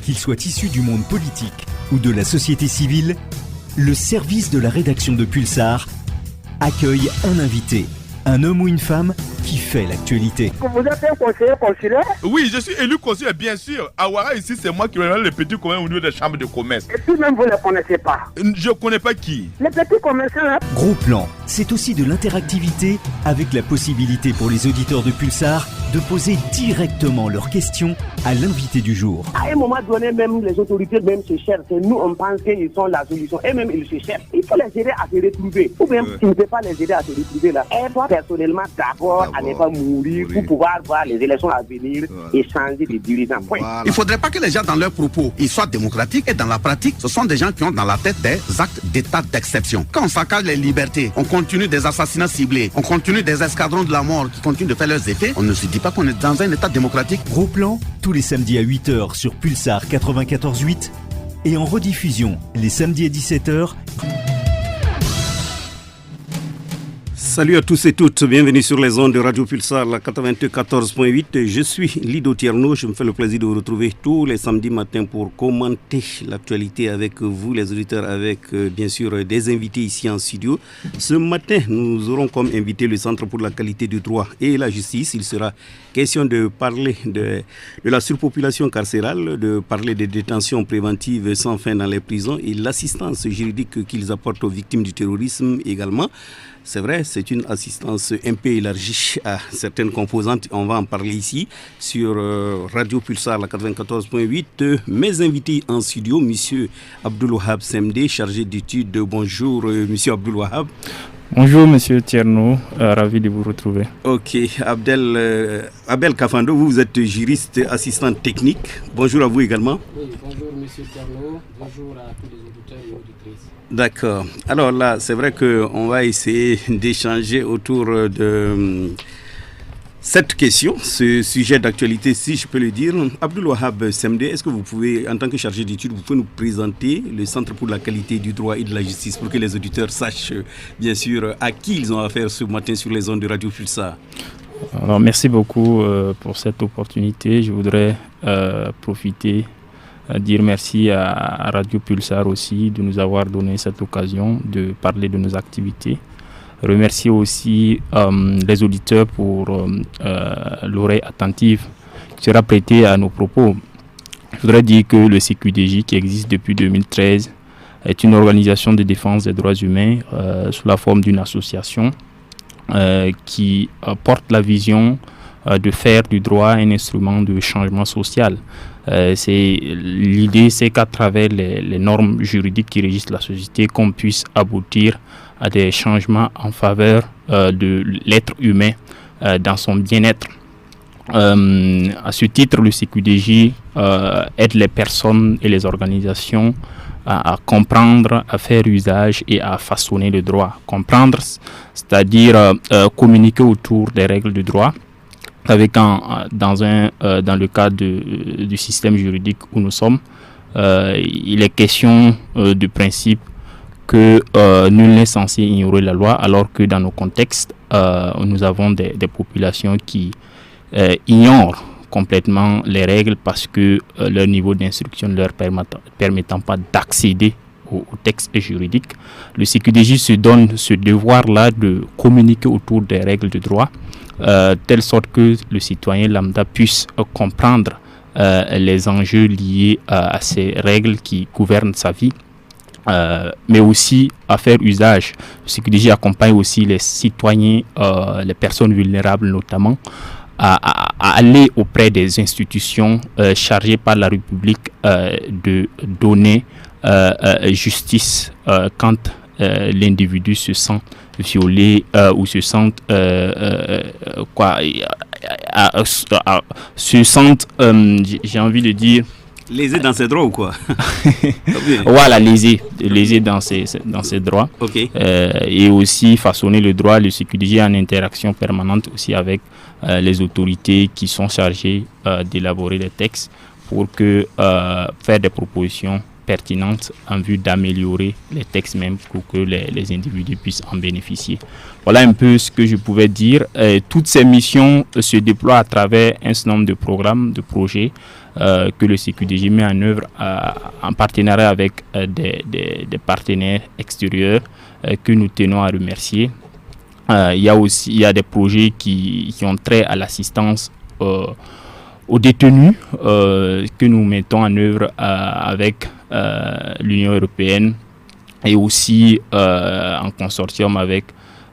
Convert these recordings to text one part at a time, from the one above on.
Qu'il soit issu du monde politique ou de la société civile, le service de la rédaction de Pulsar accueille un invité, un homme ou une femme qui fait l'actualité. Vous êtes un conseiller consulaire? Oui, je suis élu conseiller, bien sûr. À Ouara, ici, c'est moi qui regarde les petits commerces au niveau des chambres de commerce. Et puis même vous ne les connaissez pas? Je ne connais pas qui. Les petits commerçants, là. Gros Plan, c'est aussi de l'interactivité avec la possibilité pour les auditeurs de Pulsar de poser directement leurs questions à l'invité du jour. À un moment donné, même les autorités même se cherchent. Nous, on pense qu'ils sont la solution. Et même ils se cherchent. Il faut les aider à se retrouver. Ou même, tu ne peux pas les aider à se retrouver là. Aide-toi personnellement d'abord à ne pas mourir pour pouvoir voir les élections à venir et changer de dirigeants. Voilà. Il ne faudrait pas que les gens, dans leurs propos, ils soient démocratiques et dans la pratique, ce sont des gens qui ont dans la tête des actes d'état d'exception. Quand on saccage les libertés, on continue des assassinats ciblés, on continue des escadrons de la mort qui continuent de faire leurs effets, on ne se dit pas qu'on est dans un état démocratique. Gros Plan, tous les samedis à 8h sur Pulsar 94.8 et en rediffusion les samedis à 17h. Salut à tous et toutes, bienvenue sur les ondes de Radio Pulsar, la 94.8. Je suis Lido Tierno, je me fais le plaisir de vous retrouver tous les samedis matins pour commenter l'actualité avec vous, les auditeurs, avec bien sûr des invités ici en studio. Ce matin, nous aurons comme invité le Centre pour la qualité du droit et la justice. Il sera question de parler de la surpopulation carcérale, de parler des détentions préventives sans fin dans les prisons et l'assistance juridique qu'ils apportent aux victimes du terrorisme également. C'est vrai, c'est une assistance un peu élargie à certaines composantes. On va en parler ici sur Radio Pulsar, la 94.8. Mes invités en studio, M. Abdul-Wahab Semdé, chargé d'études. Bonjour, M. Abdul-Wahab. Bonjour Monsieur Tierno, ravi de vous retrouver. Ok, Abel Kafando, vous êtes juriste assistant technique. Bonjour à vous également. Oui, bonjour Monsieur Tierno, bonjour à tous les auditeurs et auditrices. D'accord. Alors là, c'est vrai qu'on va essayer d'échanger autour de cette question, ce sujet d'actualité, si je peux le dire. Abdul-Wahab Semdé, est-ce que vous pouvez, en tant que chargé d'études, vous pouvez nous présenter le Centre pour la qualité du droit et de la justice pour que les auditeurs sachent, bien sûr, à qui ils ont affaire ce matin sur les ondes de Radio Pulsar? Alors, merci beaucoup pour cette opportunité. Je voudrais profiter dire merci à Radio Pulsar aussi de nous avoir donné cette occasion de parler de nos activités. Remercier aussi les auditeurs pour l'oreille attentive qui sera prêtée à nos propos. Je voudrais dire que le CQDJ, qui existe depuis 2013, est une organisation de défense des droits humains sous la forme d'une association qui porte la vision de faire du droit un instrument de changement social. L'idée, c'est qu'à travers les normes juridiques qui régissent la société, qu'on puisse aboutir à des changements en faveur de l'être humain dans son bien-être. À ce titre, le CQDJ aide les personnes et les organisations à comprendre, à faire usage et à façonner le droit. Comprendre, c'est-à-dire communiquer autour des règles du droit. Dans le cadre du système juridique où nous sommes, il est question du principe que nul n'est censé ignorer la loi, alors que dans nos contextes, nous avons des populations qui ignorent complètement les règles parce que leur niveau d'instruction ne leur permettant pas d'accéder au texte juridique. Le CQDJ se donne ce devoir-là de communiquer autour des règles de droit, telle sorte que le citoyen lambda puisse comprendre les enjeux liés à ces règles qui gouvernent sa vie, mais aussi à faire usage. Le CQDJ accompagne aussi les citoyens, les personnes vulnérables notamment, à aller auprès des institutions chargées par la République de donner justice quand l'individu se sent violé ou se sent j'ai envie de dire lésé dans ses droits ou quoi? Voilà, lésé dans ses droits. Okay. Et aussi façonner le droit, le CQDJ en interaction permanente aussi avec les autorités qui sont chargées d'élaborer des textes pour faire des propositions pertinentes en vue d'améliorer les textes même pour que les individus puissent en bénéficier. Voilà un peu ce que je pouvais dire. Toutes ces missions se déploient à travers un certain nombre de programmes, de projets que le CQDJ met en œuvre en partenariat avec des partenaires extérieurs que nous tenons à remercier. Il y a des projets qui ont trait à l'assistance aux détenus que nous mettons en œuvre avec l'Union européenne et aussi en consortium avec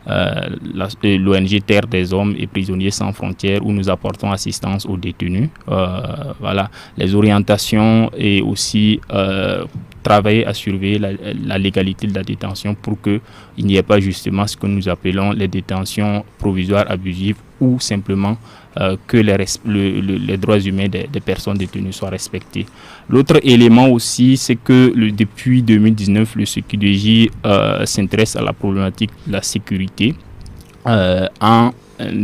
l'ONG Terre des Hommes et Prisonniers sans frontières, où nous apportons assistance aux détenus. Voilà, les orientations et aussi travailler à surveiller la légalité de la détention pour qu'il n'y ait pas justement ce que nous appelons les détentions provisoires abusives ou simplement que les droits humains des personnes détenues soient respectés. L'autre élément aussi, c'est que depuis 2019, le CQDJ s'intéresse à la problématique de la sécurité en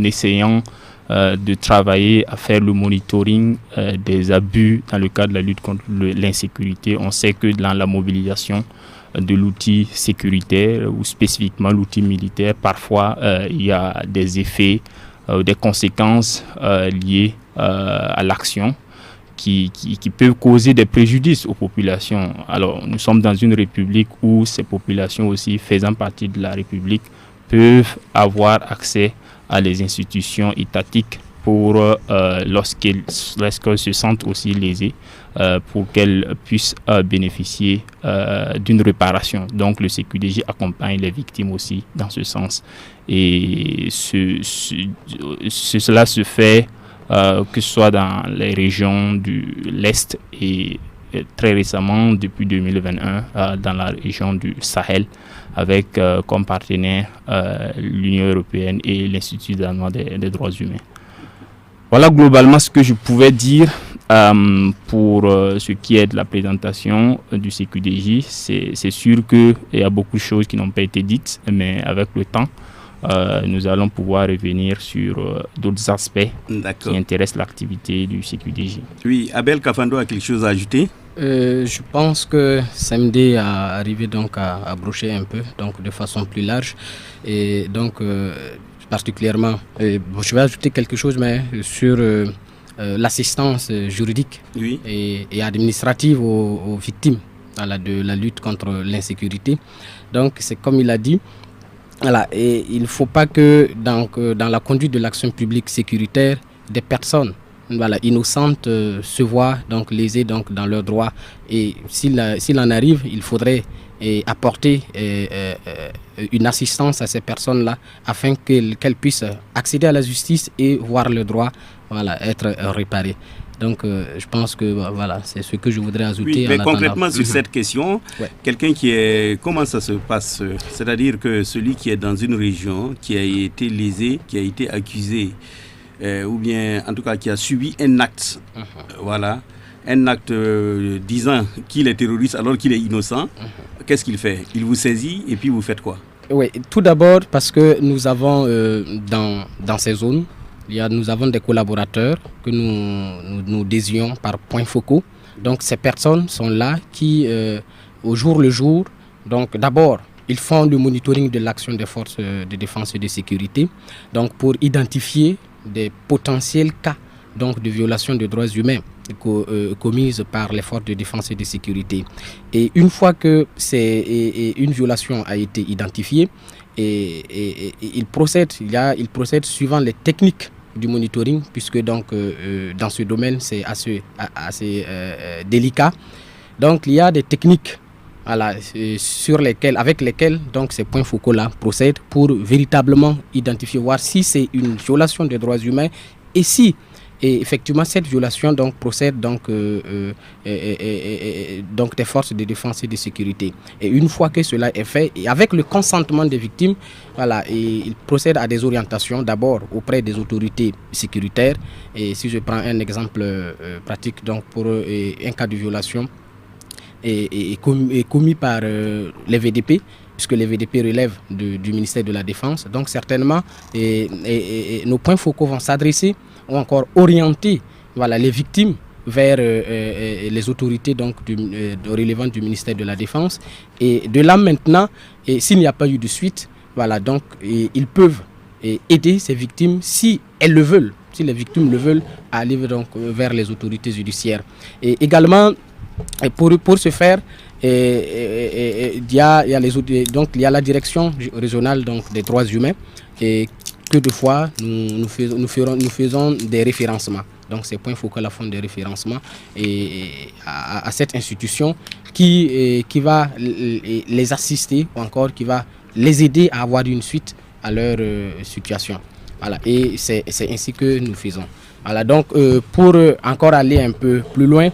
essayant de travailler à faire le monitoring des abus dans le cadre de la lutte contre l'insécurité. On sait que dans la mobilisation de l'outil sécuritaire ou spécifiquement l'outil militaire, parfois il y a des effets, des conséquences liées à l'action qui peuvent causer des préjudices aux populations. Alors nous sommes dans une république où ces populations aussi, faisant partie de la république, peuvent avoir accès à les institutions étatiques pour lorsqu'elles se sentent aussi lésées, pour qu'elles puissent bénéficier d'une réparation. Donc le CQDJ accompagne les victimes aussi dans ce sens. Et cela se fait que ce soit dans les régions de l'Est et très récemment, depuis 2021, dans la région du Sahel, avec comme partenaire l'Union européenne et l'Institut danois des droits humains. Voilà globalement ce que je pouvais dire pour ce qui est de la présentation du CQDJ. C'est sûr qu'il y a beaucoup de choses qui n'ont pas été dites, mais avec le temps, nous allons pouvoir revenir sur d'autres aspects qui intéressent l'activité du CQDJ. Oui, Abel Kafando a quelque chose à ajouter? Je pense que SAMD a arrivé donc à brocher un peu, donc de façon plus large, et donc particulièrement, je vais ajouter quelque chose, mais sur l'assistance juridique et administrative aux victimes de la lutte contre l'insécurité. Donc c'est comme il a dit. Voilà, et il ne faut pas que dans la conduite de l'action publique sécuritaire, des personnes innocentes se voient donc lésées donc dans leurs droits. Et s'il en arrive, il faudrait apporter une assistance à ces personnes-là afin qu'elles puissent accéder à la justice et voir leurs droits être réparés. Donc, je pense que c'est ce que je voudrais ajouter. Oui, mais concrètement sur cette question, quelqu'un comment ça se passe? C'est-à-dire que celui qui est dans une région, qui a été lésé, qui a été accusé, ou bien en tout cas qui a subi un acte, un acte disant qu'il est terroriste alors qu'il est innocent, qu'est-ce qu'il fait? Il vous saisit et puis vous faites quoi? Oui, tout d'abord parce que nous avons dans ces zones, nous avons des collaborateurs que nous désignons par points focaux. Donc ces personnes sont là qui, au jour le jour, donc d'abord, ils font le monitoring de l'action des forces de défense et de sécurité, donc pour identifier des potentiels cas donc, de violation des droits humains commises par les forces de défense et de sécurité. Et une fois que une violation a été identifiée, il procède suivant les techniques du monitoring, puisque donc dans ce domaine c'est assez délicat. Donc il y a des techniques avec lesquelles donc ces points focaux là procèdent pour véritablement identifier, voir si c'est une violation des droits humains et si effectivement cette violation donc procède donc des forces de défense et de sécurité. Et une fois que cela est fait, et avec le consentement des victimes, il procède à des orientations d'abord auprès des autorités sécuritaires. Et si je prends un exemple pratique, donc pour un cas de violation est commis par les VDP, puisque les VDP relèvent du ministère de la Défense. Donc certainement, nos points focaux vont s'adresser ou encore orienter les victimes vers les autorités donc relevantes du ministère de la Défense. Et de là maintenant, s'il n'y a pas eu de suite, voilà, donc ils peuvent aider ces victimes si elles le veulent. Si les victimes le veulent, aller donc vers les autorités judiciaires. Et également, pour ce faire, il y a la direction régionale donc, des droits humains et que de fois nous faisons des référencements. Donc ces points focaux font des référencements à cette institution qui va les assister ou encore qui va les aider à avoir une suite à leur situation. Voilà, et c'est ainsi que nous faisons. Voilà, donc pour encore aller un peu plus loin,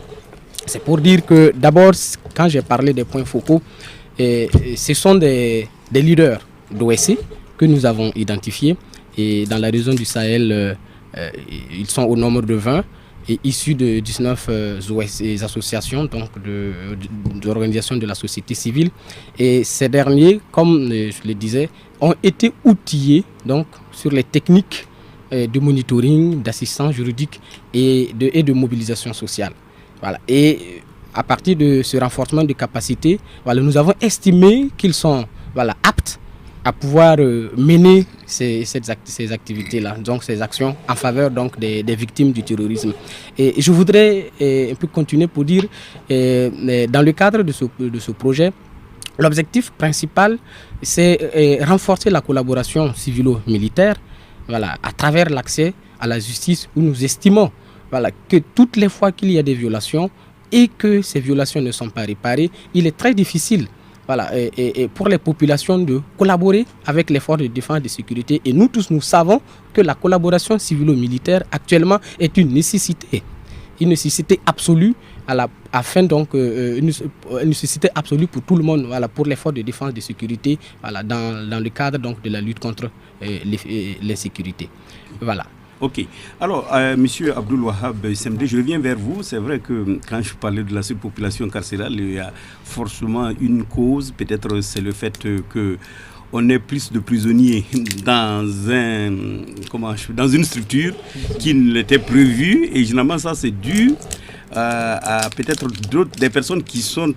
c'est pour dire que d'abord, quand j'ai parlé des points focaux, ce sont des leaders d'OSC que nous avons identifiés. Et dans la région du Sahel, ils sont au nombre de 20 et issus de 19 associations donc d'organisations de la société civile. Et ces derniers, comme je le disais, ont été outillés donc, sur les techniques de monitoring, d'assistance juridique et de mobilisation sociale. Voilà. Et à partir de ce renforcement de capacité, voilà, nous avons estimé qu'ils sont aptes à pouvoir mener ces activités-là, donc ces actions en faveur donc, des victimes du terrorisme. Et je voudrais un peu continuer pour dire, dans le cadre de ce projet, l'objectif principal, c'est renforcer la collaboration civilo-militaire à travers l'accès à la justice où nous estimons que toutes les fois qu'il y a des violations et que ces violations ne sont pas réparées, il est très difficile et pour les populations de collaborer avec les forces de défense et de sécurité. Et nous tous, nous savons que la collaboration civilo-militaire actuellement est une nécessité absolue une nécessité absolue pour tout le monde, pour les forces de défense et de sécurité, dans le cadre donc, de la lutte contre l'insécurité. Voilà. Ok. Alors, Monsieur Abdoul Wahab SMD, je reviens vers vous. C'est vrai que quand je parlais de la surpopulation carcérale, il y a forcément une cause. Peut-être c'est le fait que on ait plus de prisonniers dans une structure qui ne l'était prévue. Et généralement, ça, c'est dû à peut-être des personnes qui sont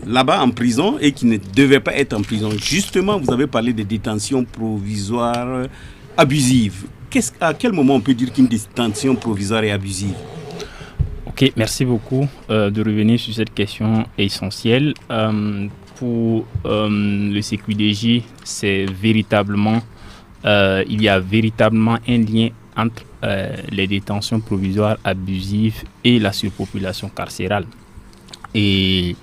là-bas en prison et qui ne devaient pas être en prison. Justement, vous avez parlé de détention provisoire abusive. À quel moment on peut dire qu'une détention provisoire est abusive? Ok, merci beaucoup de revenir sur cette question essentielle. Pour le CQDJ, c'est véritablement, il y a véritablement un lien entre les détentions provisoires abusives et la surpopulation carcérale. Et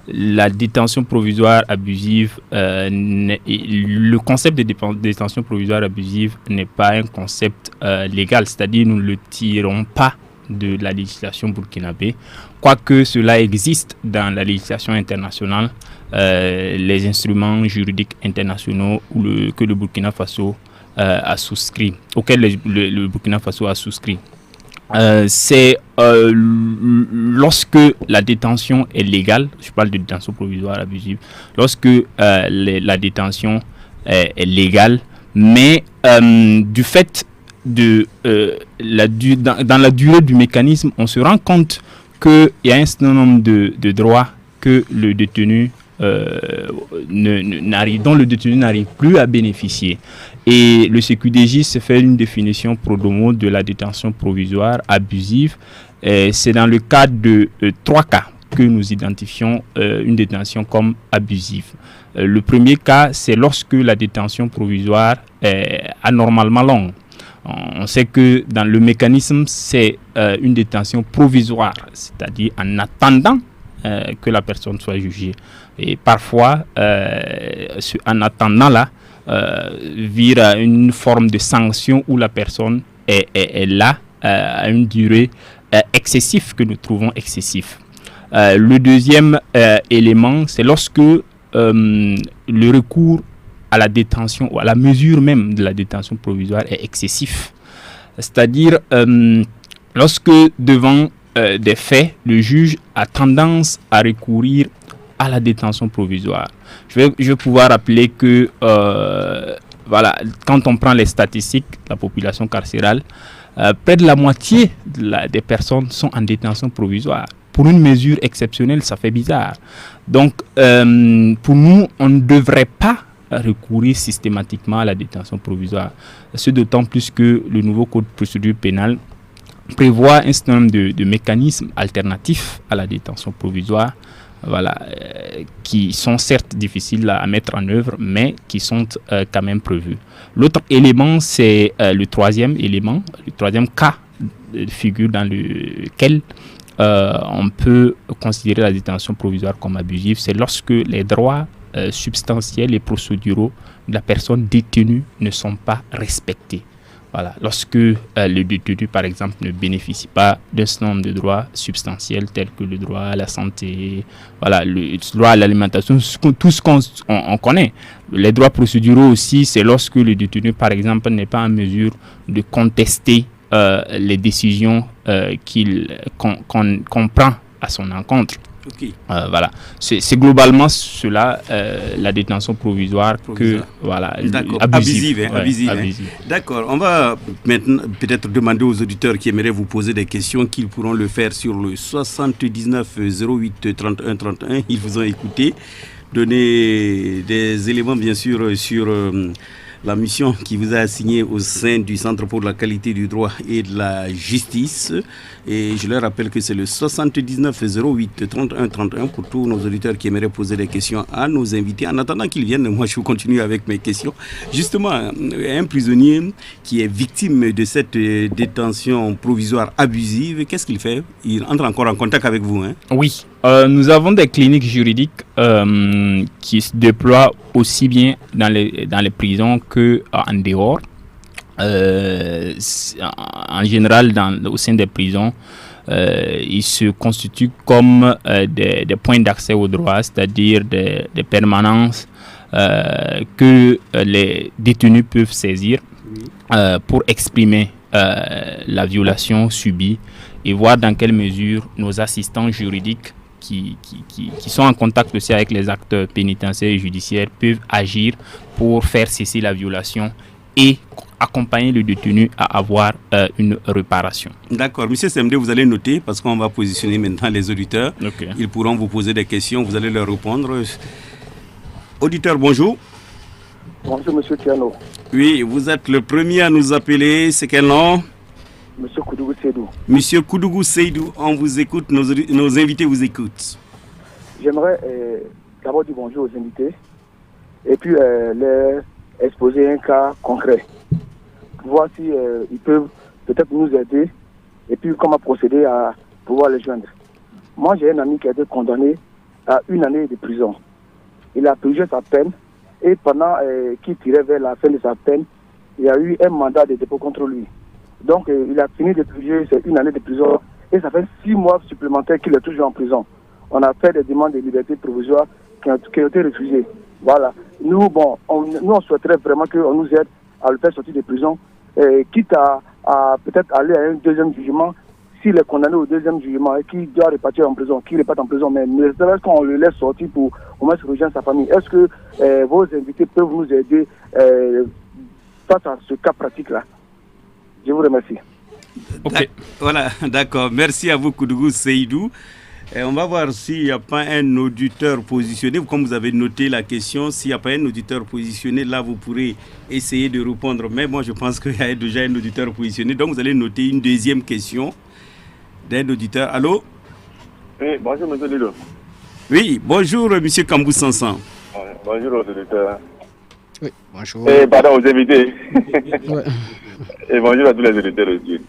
la détention provisoire abusive, le concept de détention provisoire abusive n'est pas un concept légal, c'est-à-dire nous ne le tirons pas de la législation burkinabé, quoique cela existe dans la législation internationale, les instruments juridiques internationaux que le Burkina Faso a souscrit, auxquels le Burkina Faso a souscrit. C'est lorsque la détention est légale, je parle de détention provisoire abusive, lorsque la détention est légale, mais du fait de dans la durée du mécanisme, on se rend compte qu'il y a un certain nombre de droits que le détenu dont le détenu n'arrive plus à bénéficier. Et le CQDJ se fait une définition pro domo de la détention provisoire abusive. C'est dans le cadre de 3 cas que nous identifions une détention comme abusive. Le premier cas, c'est lorsque la détention provisoire est anormalement longue. On sait que dans le mécanisme, c'est une détention provisoire, c'est-à-dire en attendant que la personne soit jugée. Et parfois, en attendant-là, vire à une forme de sanction où la personne est là à une durée excessive que nous trouvons excessive. Le deuxième élément, c'est lorsque le recours à la détention ou à la mesure même de la détention provisoire est excessif. C'est-à-dire lorsque devant des faits, le juge a tendance à recourir à la détention provisoire. Je vais pouvoir rappeler que quand on prend les statistiques de la population carcérale, près de la moitié des personnes sont en détention provisoire. Pour une mesure exceptionnelle, ça fait bizarre. Donc, pour nous, on ne devrait pas recourir systématiquement à la détention provisoire. Ce d'autant plus que le nouveau code de procédure pénale prévoit un certain nombre de mécanismes alternatifs à la détention provisoire, qui sont certes difficiles à mettre en œuvre, mais qui sont quand même prévus. L'autre élément, c'est le troisième cas de figure dans lequel on peut considérer la détention provisoire comme abusive, c'est lorsque les droits substantiels et procéduraux de la personne détenue ne sont pas respectés. Lorsque le détenu, par exemple, ne bénéficie pas d'un certain nombre de droits substantiels tels que le droit à la santé, le droit à l'alimentation, tout ce qu'on connaît. Les droits procéduraux aussi, c'est lorsque le détenu, par exemple, n'est pas en mesure de contester les décisions qu'on prend à son encontre. Okay. C'est globalement cela, la détention provisoire. Abusive. D'accord, on va maintenant peut-être demander aux auditeurs qui aimeraient vous poser des questions qu'ils pourront le faire sur le 79 08 31 31. Ils vous ont écouté. Donner des éléments bien sûr sur la mission qui vous a assignée au sein du Centre pour la qualité du droit et de la justice. Et je leur rappelle que c'est le 79 08 31 31 pour tous nos auditeurs qui aimeraient poser des questions à nos invités. En attendant qu'ils viennent, moi je continue avec mes questions. Justement, un prisonnier qui est victime de cette détention provisoire abusive, qu'est-ce qu'il fait? Il entre encore en contact avec vous, hein? Oui, nous avons des cliniques juridiques qui se déploient aussi bien dans les prisons qu'en dehors. En général, au sein des prisons, ils se constituent comme des points d'accès au droit, c'est-à-dire des permanences que les détenus peuvent saisir pour exprimer la violation subie et voir dans quelle mesure nos assistants juridiques qui sont en contact aussi avec les acteurs pénitentiaires et judiciaires peuvent agir pour faire cesser la violation et accompagner le détenu à avoir une réparation. D'accord. Monsieur Semdé, vous allez noter parce qu'on va positionner maintenant les auditeurs. Okay. Ils pourront vous poser des questions, vous allez leur répondre. Auditeur, bonjour. Bonjour, monsieur Tiano. Oui, vous êtes le premier à nous appeler. C'est quel nom? Monsieur Koudougou Seydou. Monsieur Koudougou Seydou, on vous écoute, nos invités vous écoutent. J'aimerais d'abord dire bonjour aux invités et puis leur exposer un cas concret. Voir si ils peuvent peut-être nous aider et puis comment procéder à pouvoir les joindre. Moi, j'ai un ami qui a été condamné à 1 année de prison. Il a purgé sa peine et pendant qu'il tirait vers la fin de sa peine, il y a eu un mandat de dépôt contre lui. Donc, il a fini de purger ses 1 année de prison et ça fait 6 mois supplémentaires qu'il est toujours en prison. On a fait des demandes de liberté provisoire qui ont été refusées. Voilà. Nous, on souhaiterait vraiment qu'on nous aide à le faire sortir de prison, quitte à peut-être aller à un deuxième jugement. S'il est condamné au deuxième jugement et qu'il doit repartir en prison, qu'il reparte en prison, mais est-ce qu'on le laisse sortir pour au moins se rejoindre sa famille? Est-ce que vos invités peuvent nous aider face à ce cas pratique-là? Je vous remercie. Okay. Voilà, d'accord. Merci à vous, Koudougou Seydou. On va voir s'il n'y a pas un auditeur positionné. Comme vous avez noté la question, s'il n'y a pas un auditeur positionné, là, vous pourrez essayer de répondre. Mais moi, je pense qu'il y a déjà un auditeur positionné. Donc, vous allez noter une deuxième question d'un auditeur. Allô? Oui, bonjour, monsieur Lilo. Oui, bonjour, monsieur Kambou Sansan. Bonjour aux auditeurs. Oui, bonjour. Et pardon aux invités. Ouais. Et bonjour à tous les auditeurs aussi.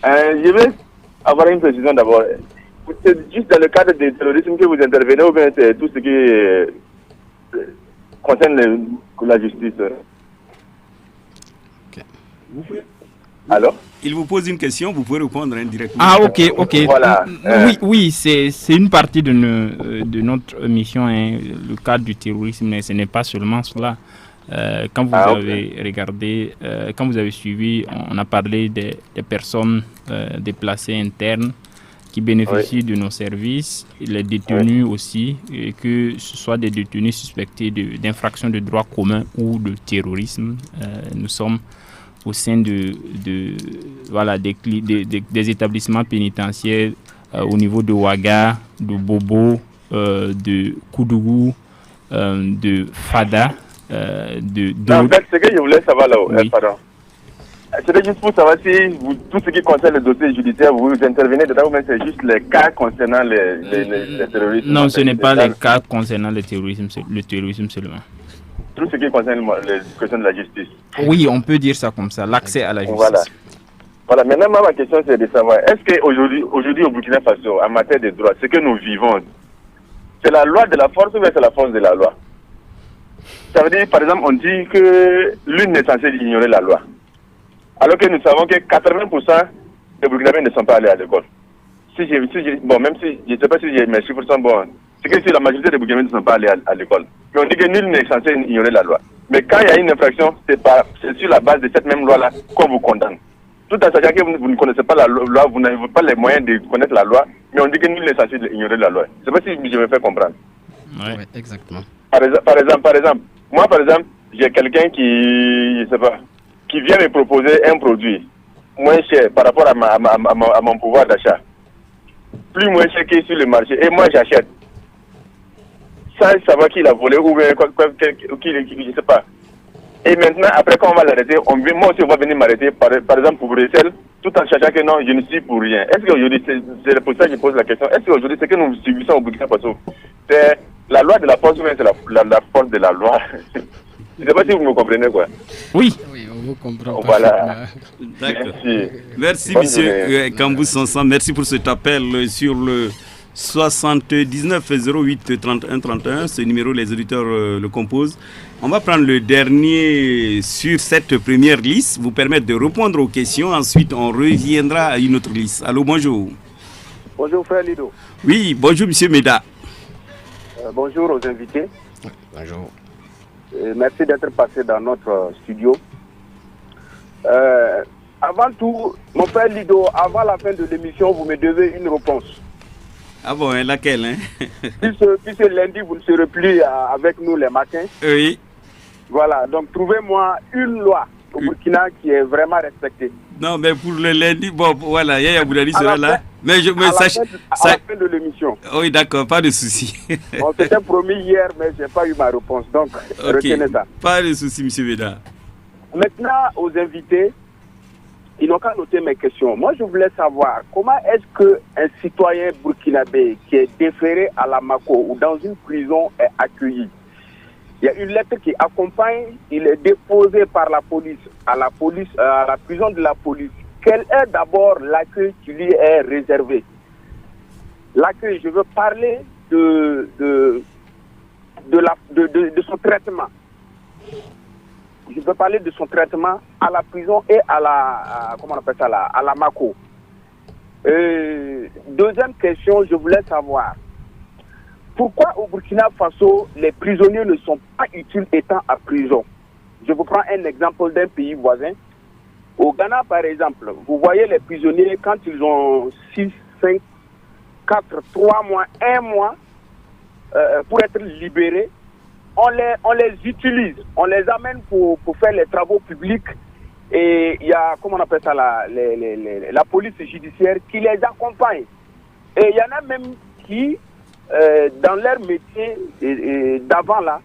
Je vais avoir une précision d'abord. C'est juste dans le cadre du terrorisme que vous intervenez ou bien c'est tout ce qui concerne la justice? Okay. Alors? Il vous pose une question, vous pouvez répondre indirectement. Ah, ok. Voilà. Oui, c'est une partie de notre mission, hein, le cadre du terrorisme, mais ce n'est pas seulement cela. Quand vous avez regardé, quand vous avez suivi, on a parlé des personnes déplacées internes qui bénéficient de nos services, les détenus aussi, et que ce soit des détenus suspectés d'infractions de droit commun ou de terrorisme. Nous sommes au sein des établissements pénitentiaires au niveau de Ouaga, de Bobo, de Koudougou, de Fada, En fait, ce que je voulais savoir là, pardon. C'était juste pour savoir si tout ce qui concerne le dossier judiciaire, vous intervenez dedans ou même c'est juste les cas concernant les terroristes? Non, ce n'est pas les cas concernant le terrorisme seulement. Tout ce qui concerne les questions de la justice. Oui, on peut dire ça comme ça, l'accès à la justice. Voilà. Maintenant, ma question c'est de savoir, est-ce qu'aujourd'hui au Burkina Faso, en matière de droits, ce que nous vivons, c'est la loi de la force ou bien c'est la force de la loi? Ça veut dire, par exemple, on dit que l'une est censée ignorer la loi. Alors que nous savons que 80% des Burkinabés ne sont pas allés à l'école. Même si je ne sais pas si mes chiffres sont bons, c'est que la majorité des Burkinabés ne sont pas allés à l'école. Mais on dit que nul n'est censé ignorer la loi. Mais quand il y a une infraction, c'est sur la base de cette même loi-là qu'on vous condamne. Tout en sachant que vous ne connaissez pas la loi, vous n'avez pas les moyens de connaître la loi, mais on dit que nul n'est censé ignorer la loi. Je ne sais pas si je me fais comprendre. Oui, exactement. Par exemple, moi, j'ai quelqu'un qui vient me proposer un produit moins cher par rapport à mon pouvoir d'achat. Plus moins cher qu'il est sur le marché. Et moi, j'achète. Sans savoir qui l'a volé ou bien je ne sais pas. Et maintenant, après, quand on va l'arrêter, moi aussi, on va venir m'arrêter, par exemple, pour Bruxelles, tout en sachant que non, je ne suis pour rien. Est-ce qu'aujourd'hui, c'est pour ça que je pose la question, est-ce qu'aujourd'hui, ce que nous subissons au Burkina Faso, c'est la loi de la force ou bien c'est la force de la loi? Je ne sais pas si vous me comprenez, quoi. Oui. Oui, on vous comprend. Voilà. D'accord. Merci, monsieur Kambou Sansan. Merci pour cet appel sur le 79 08 31 31. Ce numéro, les auditeurs le composent. On va prendre le dernier sur cette première liste, vous permettre de répondre aux questions. Ensuite, on reviendra à une autre liste. Allô, bonjour. Bonjour, frère Lido. Oui, bonjour, monsieur Meda. Bonjour aux invités. Bonjour. Merci d'être passé dans notre studio. Avant tout, mon frère Lido, avant la fin de l'émission, vous me devez une réponse. Ah bon, hein, laquelle hein? Puisque lundi, vous ne serez plus avec nous les matins. Oui. Voilà, donc trouvez-moi une loi au Burkina qui est vraiment respectée. Non, mais pour le lundi, bon, voilà, Yaya Boudali sera là. Mais à la fin de l'émission. Oui, d'accord, pas de souci. On s'était promis hier, mais je n'ai pas eu ma réponse. Donc, retenez ça. Pas de souci, M. Veda. Maintenant, aux invités, ils n'ont qu'à noter mes questions. Moi, je voulais savoir comment est-ce qu'un citoyen burkinabé qui est déféré à la Mako ou dans une prison est accueilli. Il y a une lettre qui accompagne, il est déposé par la police à la prison de la police. Quel est d'abord l'accueil qui lui est réservé? L'accueil, je veux parler de son traitement. Je veux parler de son traitement à la prison et à la Mako. Deuxième question, je voulais savoir pourquoi au Burkina Faso les prisonniers ne sont pas utiles étant à prison. Je vous prends un exemple d'un pays voisin. Au Ghana, par exemple, vous voyez les prisonniers quand ils ont 6, 5, 4, 3 mois, 1 mois pour être libérés. On les utilise, on les amène pour faire les travaux publics et il y a, la police judiciaire qui les accompagne. Et il y en a même qui, dans leur métier d'avant là,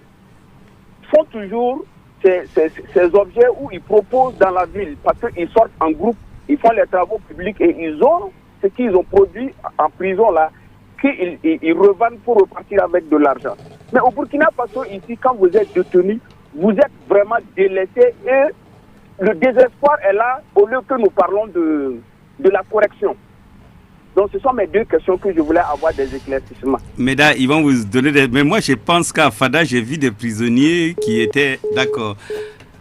font toujours ces objets où ils proposent dans la ville parce qu'ils sortent en groupe, ils font les travaux publics et ils ont ce qu'ils ont produit en prison là, qu'ils revendent pour repartir avec de l'argent. Mais au Burkina Faso, ici, quand vous êtes détenu, vous êtes vraiment délaissé et le désespoir est là au lieu que nous parlons de la correction. Donc ce sont mes deux questions que je voulais avoir des éclaircissements. Meda, ils vont vous donner des... Mais moi, je pense qu'à Fada, j'ai vu des prisonniers qui étaient, d'accord,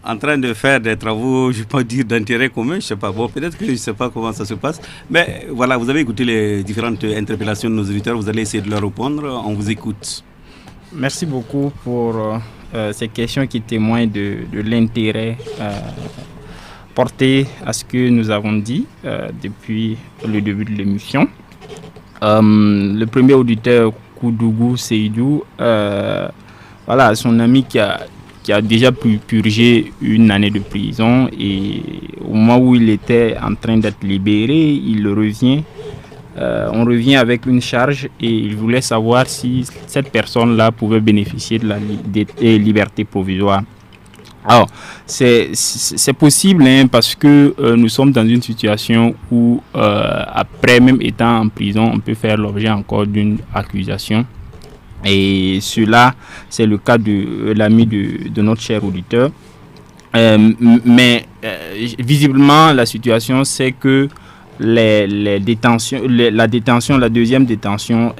en train de faire des travaux, je ne vais pas dire d'intérêt commun, je ne sais pas. Bon, peut-être que je ne sais pas comment ça se passe. Mais voilà, vous avez écouté les différentes interpellations de nos auditeurs. Vous allez essayer de leur répondre. On vous écoute. Merci beaucoup pour ces questions qui témoignent de l'intérêt porté à ce que nous avons dit depuis le début de l'émission. Le premier auditeur, Koudougou Seydou, voilà, son ami qui qui a déjà purgé une année de prison, et au moment où il était en train d'être libéré, il revient. On revient avec une charge et il voulait savoir si cette personne-là pouvait bénéficier de la liberté provisoire. Alors, c'est possible parce que nous sommes dans une situation où, après même étant en prison, on peut faire l'objet encore d'une accusation. Et cela, c'est le cas de l'ami de notre cher auditeur. Mais visiblement, la situation, c'est que la deuxième détention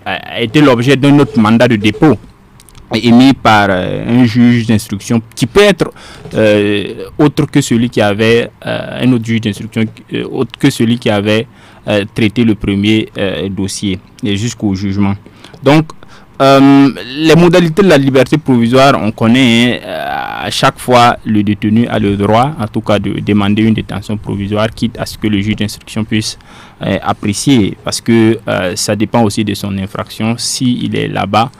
a été l'objet d'un autre mandat de dépôt émis par un juge d'instruction qui peut être autre que celui qui avait un autre juge d'instruction autre que celui qui avait traité le premier dossier jusqu'au jugement. Donc les modalités de la liberté provisoire, on connaît, à chaque fois le détenu a le droit, en tout cas, de demander une détention provisoire, quitte à ce que le juge d'instruction puisse apprécier, parce que ça dépend aussi de son infraction. S'il est là-bas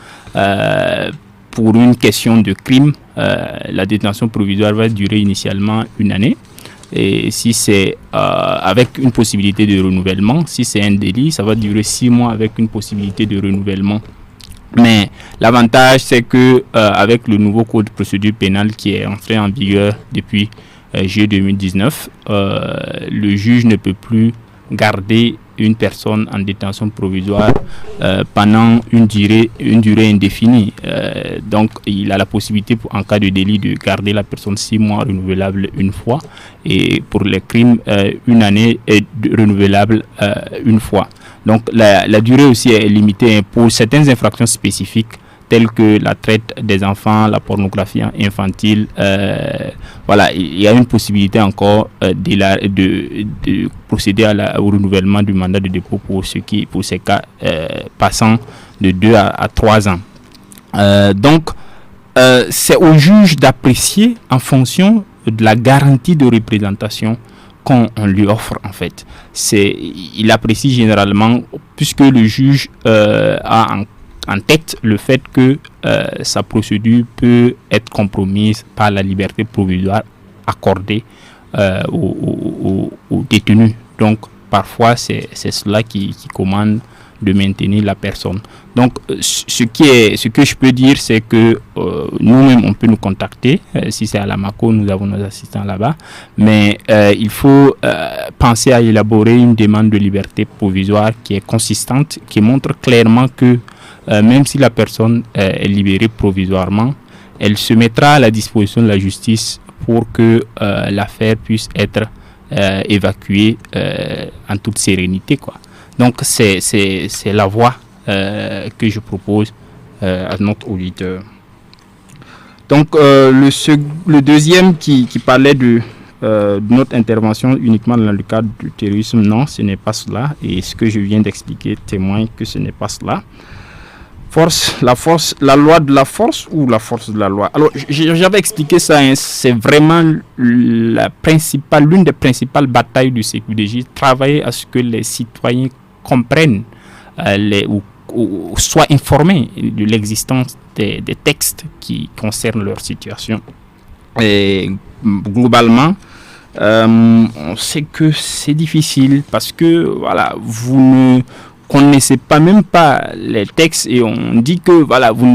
pour une question de crime, la détention provisoire va durer initialement 1 année. Et si c'est avec une possibilité de renouvellement, si c'est un délit, ça va durer 6 mois avec une possibilité de renouvellement. Mais l'avantage, c'est que avec le nouveau code de procédure pénale qui est entré en vigueur depuis juillet 2019, le juge ne peut plus garder une personne en détention provisoire pendant une durée indéfinie. Donc, il a la possibilité, en cas de délit, de garder la personne 6 mois renouvelable une fois, et pour les crimes, 1 année renouvelable une fois. Donc la durée aussi est limitée pour certaines infractions spécifiques telles que la traite des enfants, la pornographie infantile. Voilà, il y a une possibilité encore de procéder au renouvellement du mandat de dépôt pour ces cas passant de 2 à 3 ans. Donc c'est au juge d'apprécier en fonction de la garantie de représentation qu'on lui offre en fait. Il apprécie généralement, puisque le juge a en tête le fait que sa procédure peut être compromise par la liberté provisoire accordée aux détenus. Donc parfois c'est cela qui commande de maintenir la personne. Donc ce que je peux dire, c'est que nous-mêmes on peut nous contacter, si c'est à Lamako, nous avons nos assistants là-bas, mais il faut penser à élaborer une demande de liberté provisoire qui est consistante, qui montre clairement que même si la personne est libérée provisoirement, elle se mettra à la disposition de la justice pour que l'affaire puisse être évacuée en toute sérénité, quoi. Donc c'est la voie que je propose à notre auditeur. Donc le deuxième qui parlait de notre intervention uniquement dans le cadre du terrorisme, non, ce n'est pas cela. Et ce que je viens d'expliquer témoigne que ce n'est pas cela. La loi de la force ou la force de la loi. Alors j'avais expliqué ça, hein, c'est vraiment l'une des principales batailles du CQDJ, travailler à ce que les citoyens comprennent ou soient informés de l'existence des textes qui concernent leur situation. Et globalement, on sait que c'est difficile parce que voilà, vous ne connaissez même pas les textes et on dit que voilà, vous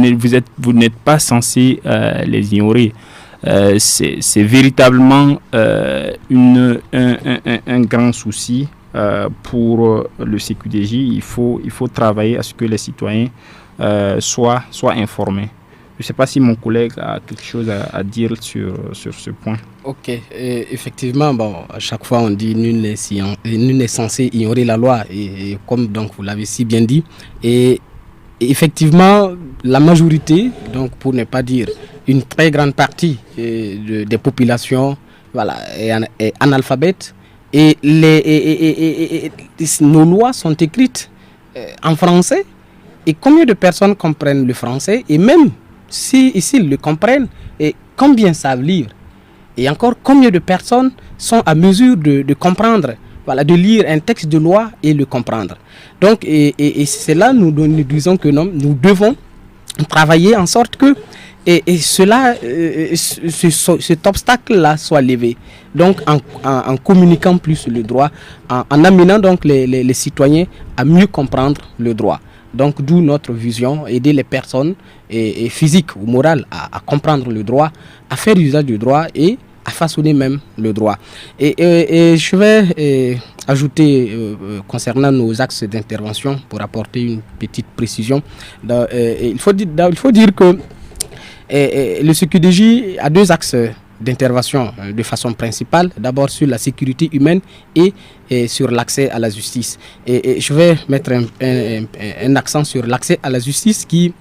n'êtes pas censé les ignorer. C'est véritablement un grand souci pour le CQDJ. Il faut travailler à ce que les citoyens soient informés. Je ne sais pas si mon collègue a quelque chose à dire sur ce point. Ok, effectivement, à chaque fois on dit nul n'est censé ignorer la loi, et comme donc vous l'avez si bien dit, et effectivement la majorité, donc pour ne pas dire une très grande partie des populations, voilà, est analphabète, et nos lois sont écrites en français, et combien de personnes comprennent le français, et même s'ils le comprennent, et combien savent lire, et encore combien de personnes sont à mesure de comprendre, voilà, de lire un texte de loi et le comprendre. Donc et c'est là nous disons que nous devons travailler en sorte que et cela, cet obstacle-là soit levé. Donc en communiquant plus le droit, en amenant donc les citoyens à mieux comprendre le droit. Donc d'où notre vision, aider les personnes et physiques ou morales à comprendre le droit, à faire usage du droit et à façonner même le droit. Et je vais ajouter concernant nos axes d'intervention pour apporter une petite précision. Il faut dire que le CQDJ a deux axes d'intervention de façon principale, d'abord sur la sécurité humaine et sur l'accès à la justice. Et je vais mettre un accent sur l'accès à la justice qui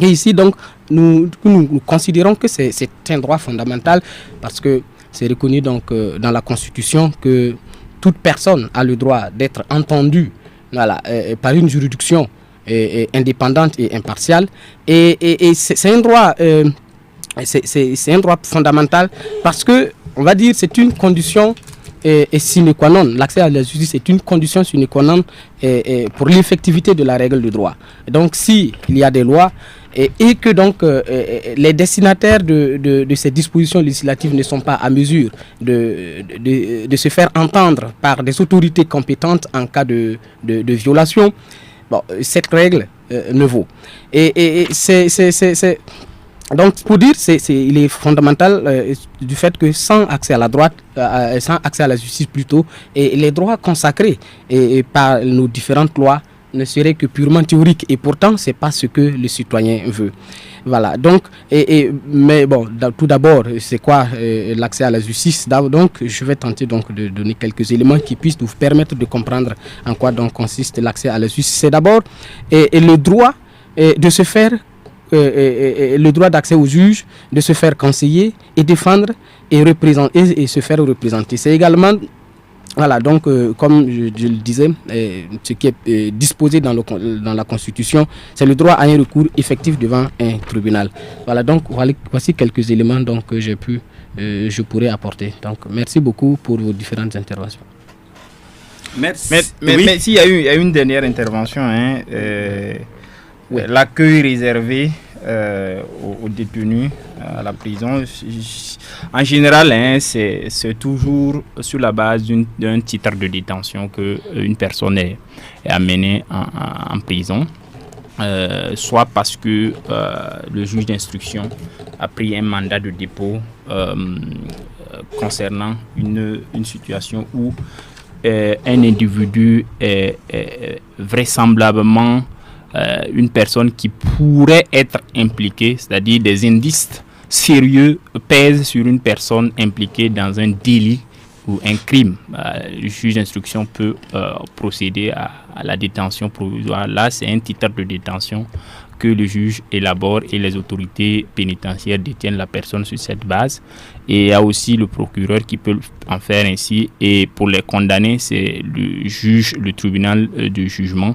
est ici. Donc nous considérons que c'est un droit fondamental parce que c'est reconnu donc dans la Constitution que toute personne a le droit d'être entendue par une juridiction indépendante et impartiale. Et c'est un droit... c'est un droit fondamental parce que, on va dire, c'est une condition sine qua non. L'accès à la justice est une condition sine qua non pour l'effectivité de la règle du droit. Donc, s'il y a des lois et que donc les destinataires de ces dispositions législatives ne sont pas à mesure de se faire entendre par des autorités compétentes en cas de violation, bon, cette règle ne vaut. Et c'est donc pour dire, il est fondamental du fait que sans accès à la droite, sans accès à la justice plutôt, et les droits consacrés par nos différentes lois ne seraient que purement théoriques et pourtant c'est pas ce que le citoyen veut. Voilà. Donc mais bon, tout d'abord, c'est quoi l'accès à la justice? Donc je vais tenter donc de donner quelques éléments qui puissent vous permettre de comprendre en quoi donc consiste l'accès à la justice. C'est d'abord le droit de se faire le droit d'accès aux juges, de se faire conseiller et défendre et représenter et se faire représenter. C'est également, voilà, donc comme je le disais, ce qui est disposé dans la Constitution, c'est le droit à un recours effectif devant un tribunal. Voilà, donc voici quelques éléments donc, que je pourrais apporter. Donc merci beaucoup pour vos différentes interventions. Merci. Mais s'il y a eu une dernière intervention, oui. L'accueil réservé aux détenus à la prison, en général, c'est toujours sur la base d'un titre de détention qu'une personne est amenée en prison, soit parce que le juge d'instruction a pris un mandat de dépôt concernant une situation où un individu est vraisemblablement une personne qui pourrait être impliquée, c'est-à-dire des indices sérieux pèsent sur une personne impliquée dans un délit ou un crime. Le juge d'instruction peut procéder à la détention provisoire. Là, c'est un titre de détention que le juge élabore et les autorités pénitentiaires détiennent la personne sur cette base. Et il y a aussi le procureur qui peut en faire ainsi. Et pour les condamnés, c'est le juge, le tribunal de jugement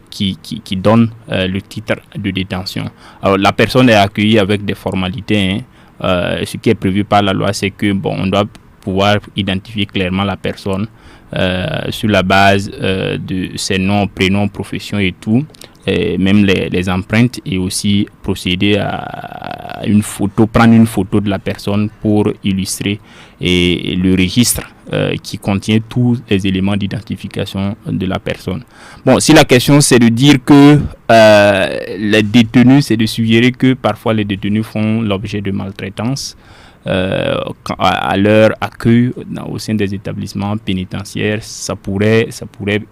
qui donne le titre de détention. Alors, la personne est accueillie avec des formalités. Ce qui est prévu par la loi, c'est que on doit pouvoir identifier clairement la personne sur la base de ses noms, prénoms, professions et tout, et même les empreintes, et aussi procéder à une photo, prendre une photo de la personne pour illustrer et le registre qui contient tous les éléments d'identification de la personne. Bon, si la question c'est de dire que les détenus, c'est de suggérer que parfois les détenus font l'objet de maltraitance à leur accueil au sein des établissements pénitentiaires, ça pourrait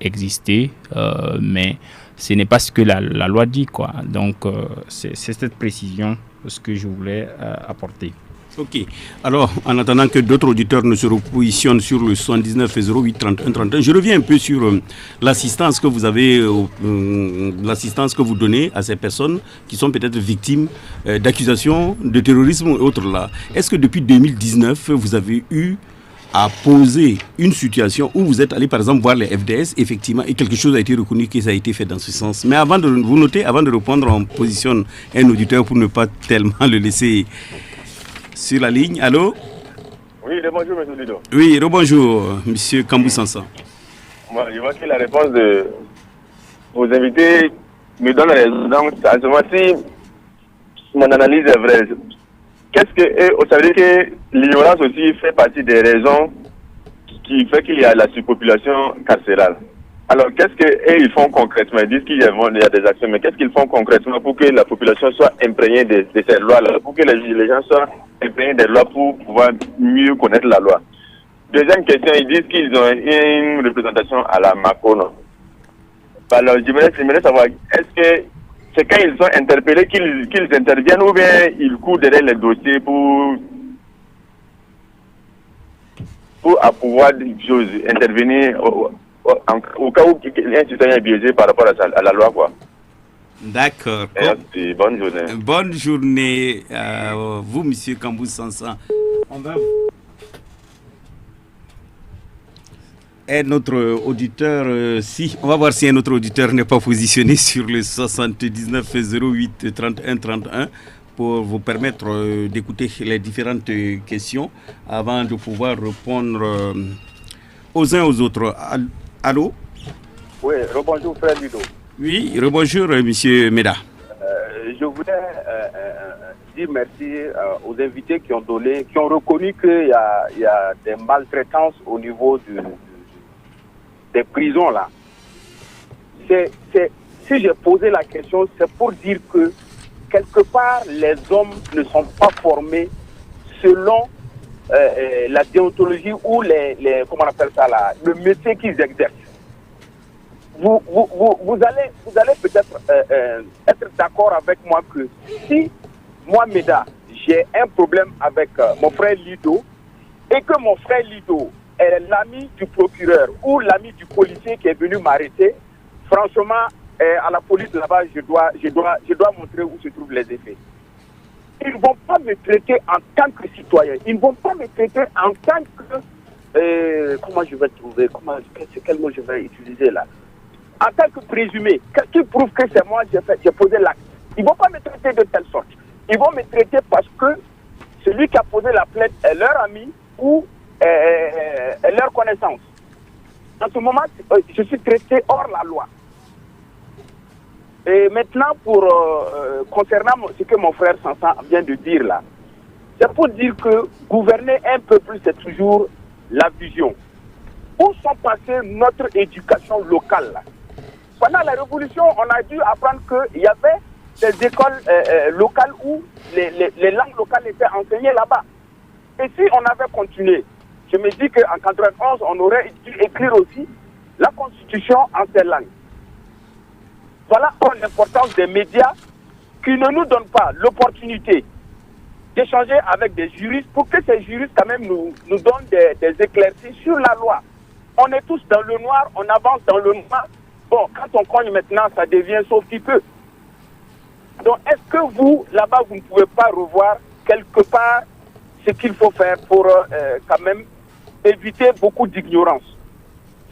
exister, mais ce n'est pas ce que la loi dit, quoi. Donc c'est cette précision ce que je voulais apporter. Ok. Alors, en attendant que d'autres auditeurs ne se repositionnent sur le 79 08 31 31, je reviens un peu sur l'assistance que vous avez, l'assistance que vous donnez à ces personnes qui sont peut-être victimes d'accusations de terrorisme et autres là. Est-ce que depuis 2019, vous avez eu à poser une situation où vous êtes allé par exemple voir les FDS, effectivement, et quelque chose a été reconnu que ça a été fait dans ce sens. Mais avant de vous noter, avant de répondre, on positionne un auditeur pour ne pas tellement le laisser sur la ligne. Allô? Oui, bonjour, M. Lido. Oui, rebonjour, M. Kambou Sansa. Moi, je vois que la réponse de vos invités me donne raison. Donc, à ce moment-ci, mon analyse est vraie. ça veut dire que l'ignorance aussi fait partie des raisons qui fait qu'il y a la surpopulation carcérale. Alors, qu'est-ce qu'ils font concrètement? Ils disent qu'il y a des actions, mais qu'est-ce qu'ils font concrètement pour que la population soit imprégnée de ces lois-là, pour que les gens soient imprégnés des lois pour pouvoir mieux connaître la loi? Deuxième question, ils disent qu'ils ont une représentation à la Macron. Alors, j'aimerais savoir, est-ce que c'est quand ils sont interpellés qu'ils interviennent ou bien ils courent derrière les dossiers pour pouvoir intervenir au cas où un citoyen est biaisé par rapport à la loi, quoi. D'accord. Merci, bonne journée. Bonne journée à vous, monsieur Kambou Sansan. On va... Un autre auditeur, on va voir si un autre auditeur n'est pas positionné sur le 79 08 31 31 pour vous permettre d'écouter les différentes questions avant de pouvoir répondre aux uns aux autres. Allô? Oui, rebonjour frère Ludo. Oui, rebonjour monsieur Meda. Je voulais dire merci aux invités qui ont reconnu qu'il y a des maltraitances au niveau des prisons là. Si j'ai posé la question, c'est pour dire que quelque part les hommes ne sont pas formés selon la déontologie ou comment on appelle ça là, le métier qu'ils exercent. Vous allez peut-être être d'accord avec moi que si moi Meda j'ai un problème avec mon frère Lido et que mon frère Lido est l'ami du procureur ou l'ami du policier qui est venu m'arrêter, franchement, à la police là-bas, je dois montrer où se trouvent les effets. Ils ne vont pas me traiter en tant que citoyen. Ils ne vont pas me traiter en tant que... comment je vais trouver, quel mot je vais utiliser là? En tant que présumé, qui prouve que c'est moi qui j'ai posé l'acte. Ils ne vont pas me traiter de telle sorte. Ils vont me traiter parce que celui qui a posé la plainte est leur ami ou leur connaissance. En ce moment, je suis traité hors la loi. Et maintenant, concernant ce que mon frère Sansan vient de dire là, c'est pour dire que gouverner un peuple, c'est toujours la vision. Où sont passées notre éducation locale là? Pendant la Révolution, on a dû apprendre qu'il y avait des écoles locales où les langues locales étaient enseignées là-bas. Et si on avait continué, je me dis qu'en 91, on aurait dû écrire aussi la Constitution en ces langues. Voilà l'importance des médias qui ne nous donnent pas l'opportunité d'échanger avec des juristes pour que ces juristes quand même nous donnent des éclaircies sur la loi. On est tous dans le noir, on avance dans le noir. Bon, quand on cogne maintenant, ça devient sauf qui peut. Donc, est-ce que vous, là-bas, vous ne pouvez pas revoir quelque part ce qu'il faut faire pour quand même éviter beaucoup d'ignorance?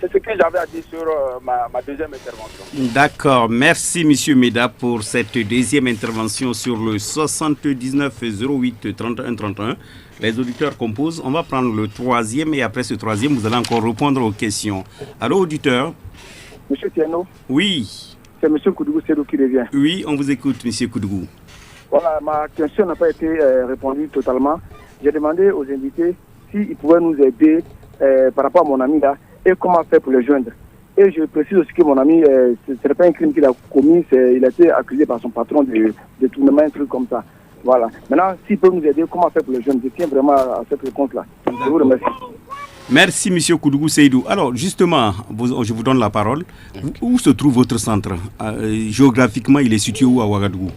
C'est ce que j'avais à dire sur ma deuxième intervention. D'accord. Merci, M. Meda, pour cette deuxième intervention sur le 79 08 31 31. Les auditeurs composent. On va prendre le troisième et après ce troisième, vous allez encore répondre aux questions. Allô, auditeur? Monsieur Tiano? Oui. C'est M. Koudougou Sédou qui revient. Oui, on vous écoute, M. Koudougou. Voilà, ma question n'a pas été répondue totalement. J'ai demandé aux invités s'ils pouvaient nous aider par rapport à mon ami là et comment faire pour le joindre. Et je précise aussi que mon ami, ce n'est pas un crime qu'il a commis, il a été accusé par son patron de détournement, un truc comme ça. Voilà. Maintenant, s'il peut nous aider, comment faire pour le joindre? Je tiens vraiment à cette réponse-là. Je vous remercie. Merci, M. Koudougou Seydou. Alors, justement, je vous donne la parole. Où se trouve votre centre? Géographiquement, il est situé où à Ouagadougou?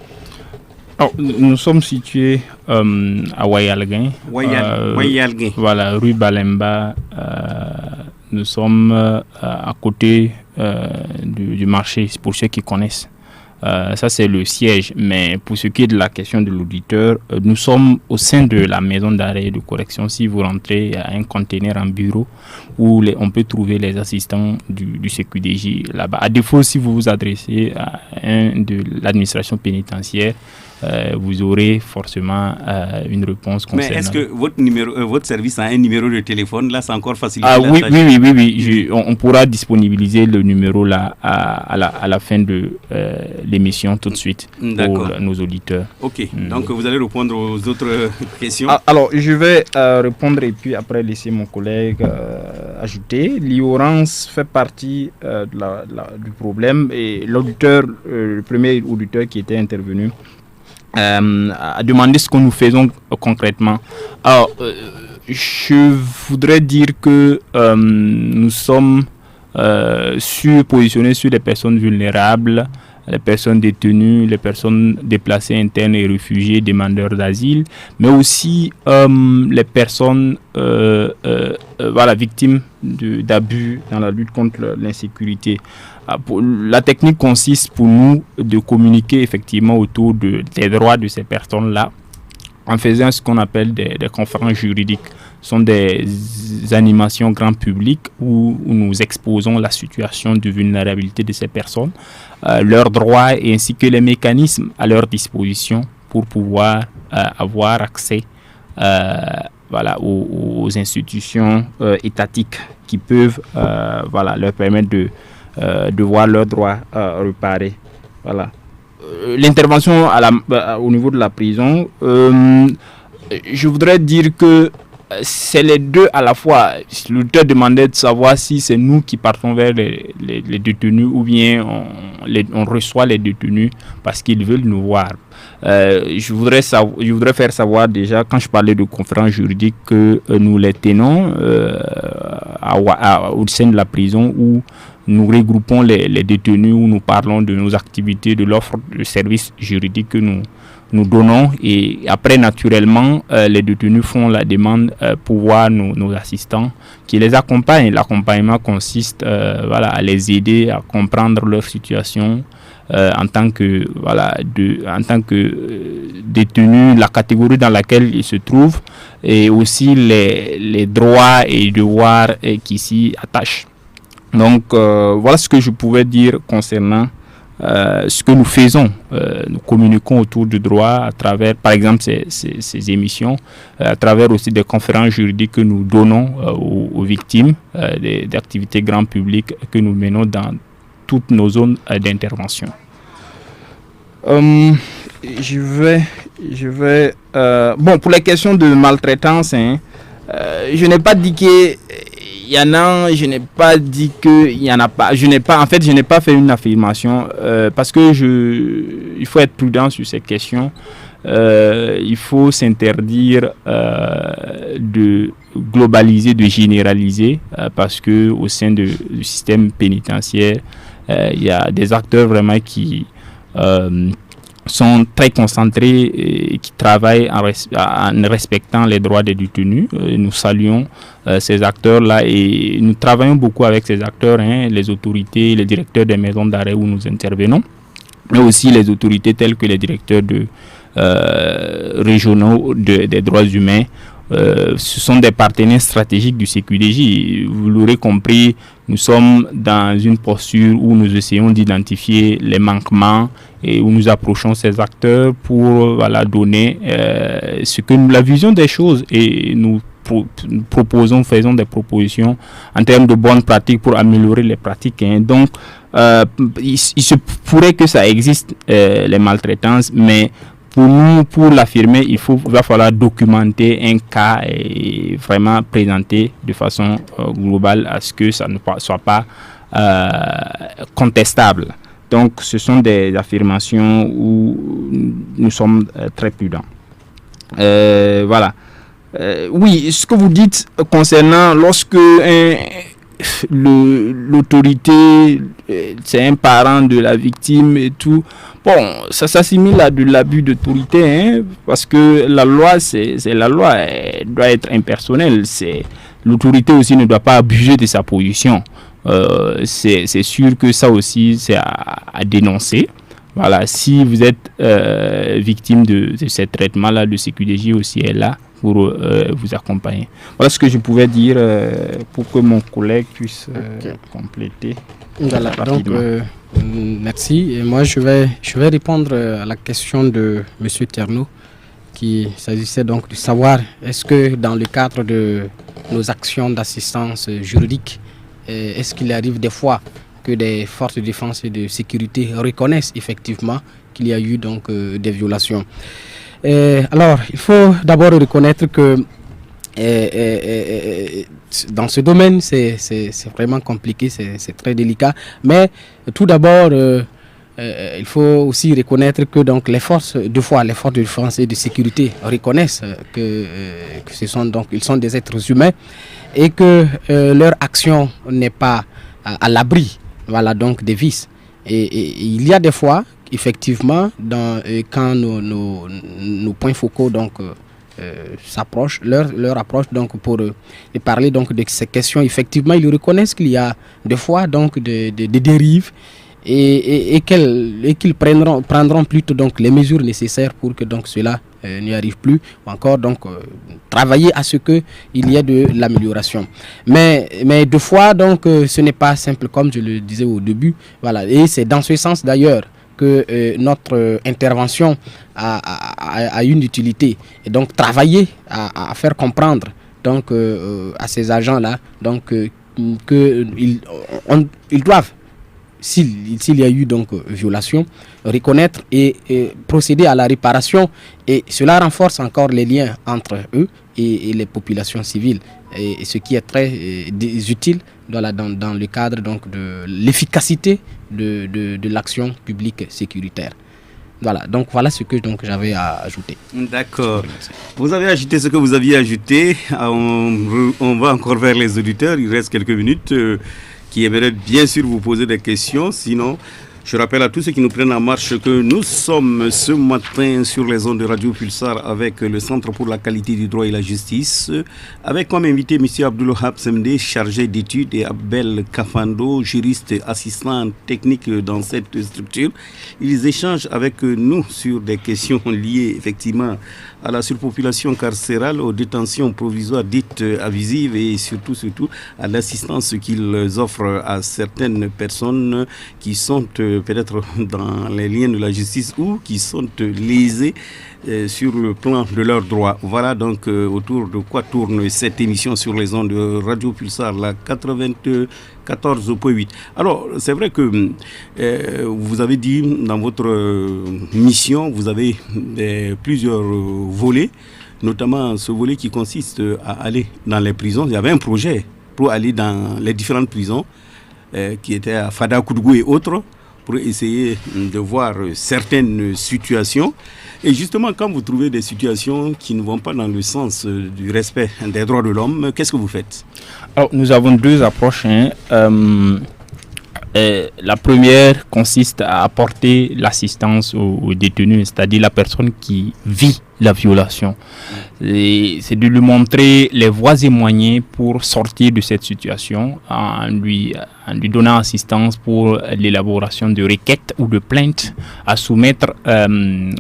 Alors, nous sommes situés à Wayalguin. Wayalguin. Voilà, rue Balemba. Nous sommes à côté du marché, pour ceux qui connaissent. Ça, c'est le siège. Mais pour ce qui est de la question de l'auditeur, nous sommes au sein de la maison d'arrêt et de correction. Si vous rentrez, il y a un conteneur en bureau où on peut trouver les assistants du CQDJ là-bas. À défaut, si vous vous adressez à un de l'administration pénitentiaire, vous aurez forcément une réponse concernant. Mais est-ce que votre service a un numéro de téléphone? Là, c'est encore facilité. Oui. On pourra disponibiliser le numéro là à la fin de l'émission tout de suite pour nos auditeurs. Ok, donc vous allez répondre aux autres questions. Alors, je vais répondre et puis après laisser mon collègue ajouter. L'ignorance fait partie du problème et le premier auditeur qui était intervenu a demandé ce que nous faisons concrètement. Alors, je voudrais dire que nous sommes positionnés sur les personnes vulnérables, les personnes détenues, les personnes déplacées internes et réfugiés, demandeurs d'asile, mais aussi les personnes victimes d'abus dans la lutte contre l'insécurité. La technique consiste pour nous de communiquer effectivement autour des droits de ces personnes-là en faisant ce qu'on appelle des conférences juridiques. Ce sont des animations grand public où nous exposons la situation de vulnérabilité de ces personnes, leurs droits ainsi que les mécanismes à leur disposition pour pouvoir avoir accès aux institutions étatiques qui peuvent leur permettre de voir leurs droits réparés. Voilà. L'intervention au niveau de la prison, je voudrais dire que c'est les deux à la fois. L'auteur demandait de savoir si c'est nous qui partons vers les détenus ou bien on reçoit les détenus parce qu'ils veulent nous voir. Je voudrais faire savoir déjà, quand je parlais de conférence juridique, que nous les tenons au sein de la prison où nous regroupons les détenus, où nous parlons de nos activités, de l'offre de services juridiques que nous donnons. Et après, naturellement, les détenus font la demande pour voir nos assistants qui les accompagnent. L'accompagnement consiste à les aider à comprendre leur situation en tant que détenus, la catégorie dans laquelle ils se trouvent et aussi les droits et devoirs qui s'y attachent. Donc, voilà ce que je pouvais dire concernant ce que nous faisons. Nous communiquons autour du droit à travers, par exemple, ces émissions, à travers aussi des conférences juridiques que nous donnons aux victimes, des activités grand public que nous menons dans toutes nos zones d'intervention. Je vais pour les questions de maltraitance, je n'ai pas dit que il y en a, je n'ai pas dit qu'il y en a pas. Je n'ai pas fait une affirmation parce que il faut être prudent sur ces questions. Il faut s'interdire de globaliser, de généraliser parce que au sein du système pénitentiaire, il y a des acteurs vraiment qui sont très concentrés et qui travaillent en respectant les droits des détenus. Nous saluons ces acteurs-là et nous travaillons beaucoup avec ces acteurs, les autorités, les directeurs des maisons d'arrêt où nous intervenons, mais aussi les autorités telles que les directeurs régionaux des droits humains. Ce sont des partenaires stratégiques du CQDJ. Vous l'aurez compris, nous sommes dans une posture où nous essayons d'identifier les manquements et où nous approchons ces acteurs pour donner la vision des choses et nous faisons des propositions en termes de bonnes pratiques pour améliorer les pratiques. Donc, il se pourrait que ça existe, les maltraitances, mais pour nous, pour l'affirmer, il va falloir documenter un cas et vraiment présenter de façon globale à ce que ça ne soit pas contestable. Donc, ce sont des affirmations où nous sommes très prudents. Voilà. Oui, ce que vous dites concernant lorsque l'autorité, c'est un parent de la victime et tout. Bon, ça s'assimile à de l'abus d'autorité, parce que la loi, c'est la loi, elle doit être impersonnelle. L'autorité aussi ne doit pas abuser de sa position. C'est sûr que ça aussi, c'est à dénoncer. Voilà, si vous êtes victime de ce traitement-là, le CQDJ aussi est là pour vous accompagner. Voilà ce que je pouvais dire pour que mon collègue puisse compléter. Voilà, donc Merci. Et moi, je vais répondre à la question de M. Tierno, qui s'agissait donc de savoir est-ce que dans le cadre de nos actions d'assistance juridique, est-ce qu'il arrive des fois que des forces de défense et de sécurité reconnaissent effectivement qu'il y a eu donc des violations. Alors, il faut d'abord reconnaître que dans ce domaine, c'est vraiment compliqué, c'est très délicat. Mais tout d'abord, il faut aussi reconnaître que donc les forces de défense et de sécurité reconnaissent que ils sont des êtres humains et que leur action n'est pas à l'abri, voilà, donc des vices. Et il y a des fois, effectivement, quand nos points focaux donc s'approchent, leur approche donc pour parler donc de ces questions, effectivement, ils reconnaissent qu'il y a des fois donc des dérives et qu'ils prendront plutôt donc les mesures nécessaires pour que donc cela n'y arrive plus, ou encore donc travailler à ce que il y ait de l'amélioration. Mais deux fois donc ce n'est pas simple comme je le disais au début, voilà, et c'est dans ce sens d'ailleurs que notre intervention a une utilité, et donc travailler à faire comprendre donc à ces agents là donc qu'ils doivent, s'il y a eu donc violation, reconnaître et procéder à la réparation, et cela renforce encore les liens entre eux et les populations civiles, et ce qui est très utile dans le cadre donc de l'efficacité de l'action publique sécuritaire. Voilà, donc voilà ce que donc j'avais à ajouter. D'accord. Vous avez ajouté ce que vous aviez ajouté. On va encore vers les auditeurs. Il reste quelques minutes qui aimeraient bien sûr vous poser des questions. Sinon, je rappelle à tous ceux qui nous prennent en marche que nous sommes ce matin sur les ondes de Radio Pulsar avec le Centre pour la qualité du droit et la justice, avec comme invité M. Abdulwahab Semdé, chargé d'études, et Abel Kafando, juriste assistant technique dans cette structure. Ils échangent avec nous sur des questions liées effectivement à la surpopulation carcérale, aux détentions provisoires dites abusives et surtout à l'assistance qu'ils offrent à certaines personnes qui sont peut-être dans les liens de la justice ou qui sont lésées sur le plan de leurs droits. Voilà donc autour de quoi tourne cette émission sur les ondes de Radio Pulsar, la 94.8. Alors, c'est vrai que vous avez dit dans votre mission, vous avez plusieurs volets, notamment ce volet qui consiste à aller dans les prisons. Il y avait un projet pour aller dans les différentes prisons qui étaient à Fada, Koudgou et autres, pour essayer de voir certaines situations. Et justement, quand vous trouvez des situations qui ne vont pas dans le sens du respect des droits de l'homme, qu'est-ce que vous faites? Alors, nous avons deux approches. La première consiste à apporter l'assistance aux détenus, c'est-à-dire la personne qui vit la violation. Et c'est de lui montrer les voies et moyens pour sortir de cette situation en lui donnant assistance pour l'élaboration de requêtes ou de plaintes à soumettre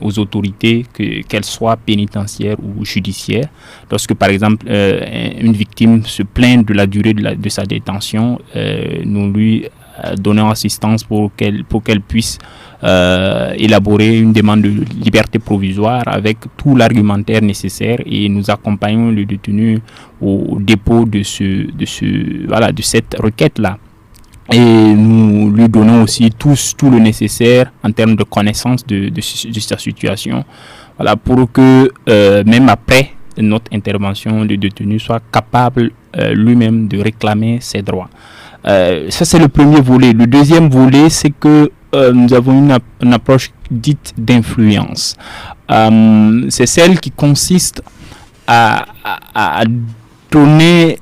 aux autorités, qu'elles soient pénitentiaires ou judiciaires. Lorsque par exemple une victime se plaint de la durée de sa détention, nous lui donnons assistance pour qu'elle puisse élaborer une demande de liberté provisoire avec tout l'argumentaire nécessaire, et nous accompagnons le détenu au dépôt de cette requête-là. Et nous lui donnons aussi tout le nécessaire en termes de connaissance de sa situation, voilà, pour que même après notre intervention, le détenu soit capable lui-même de réclamer ses droits. Ça, c'est le premier volet. Le deuxième volet, c'est que nous avons une approche dite d'influence. C'est celle qui consiste à donner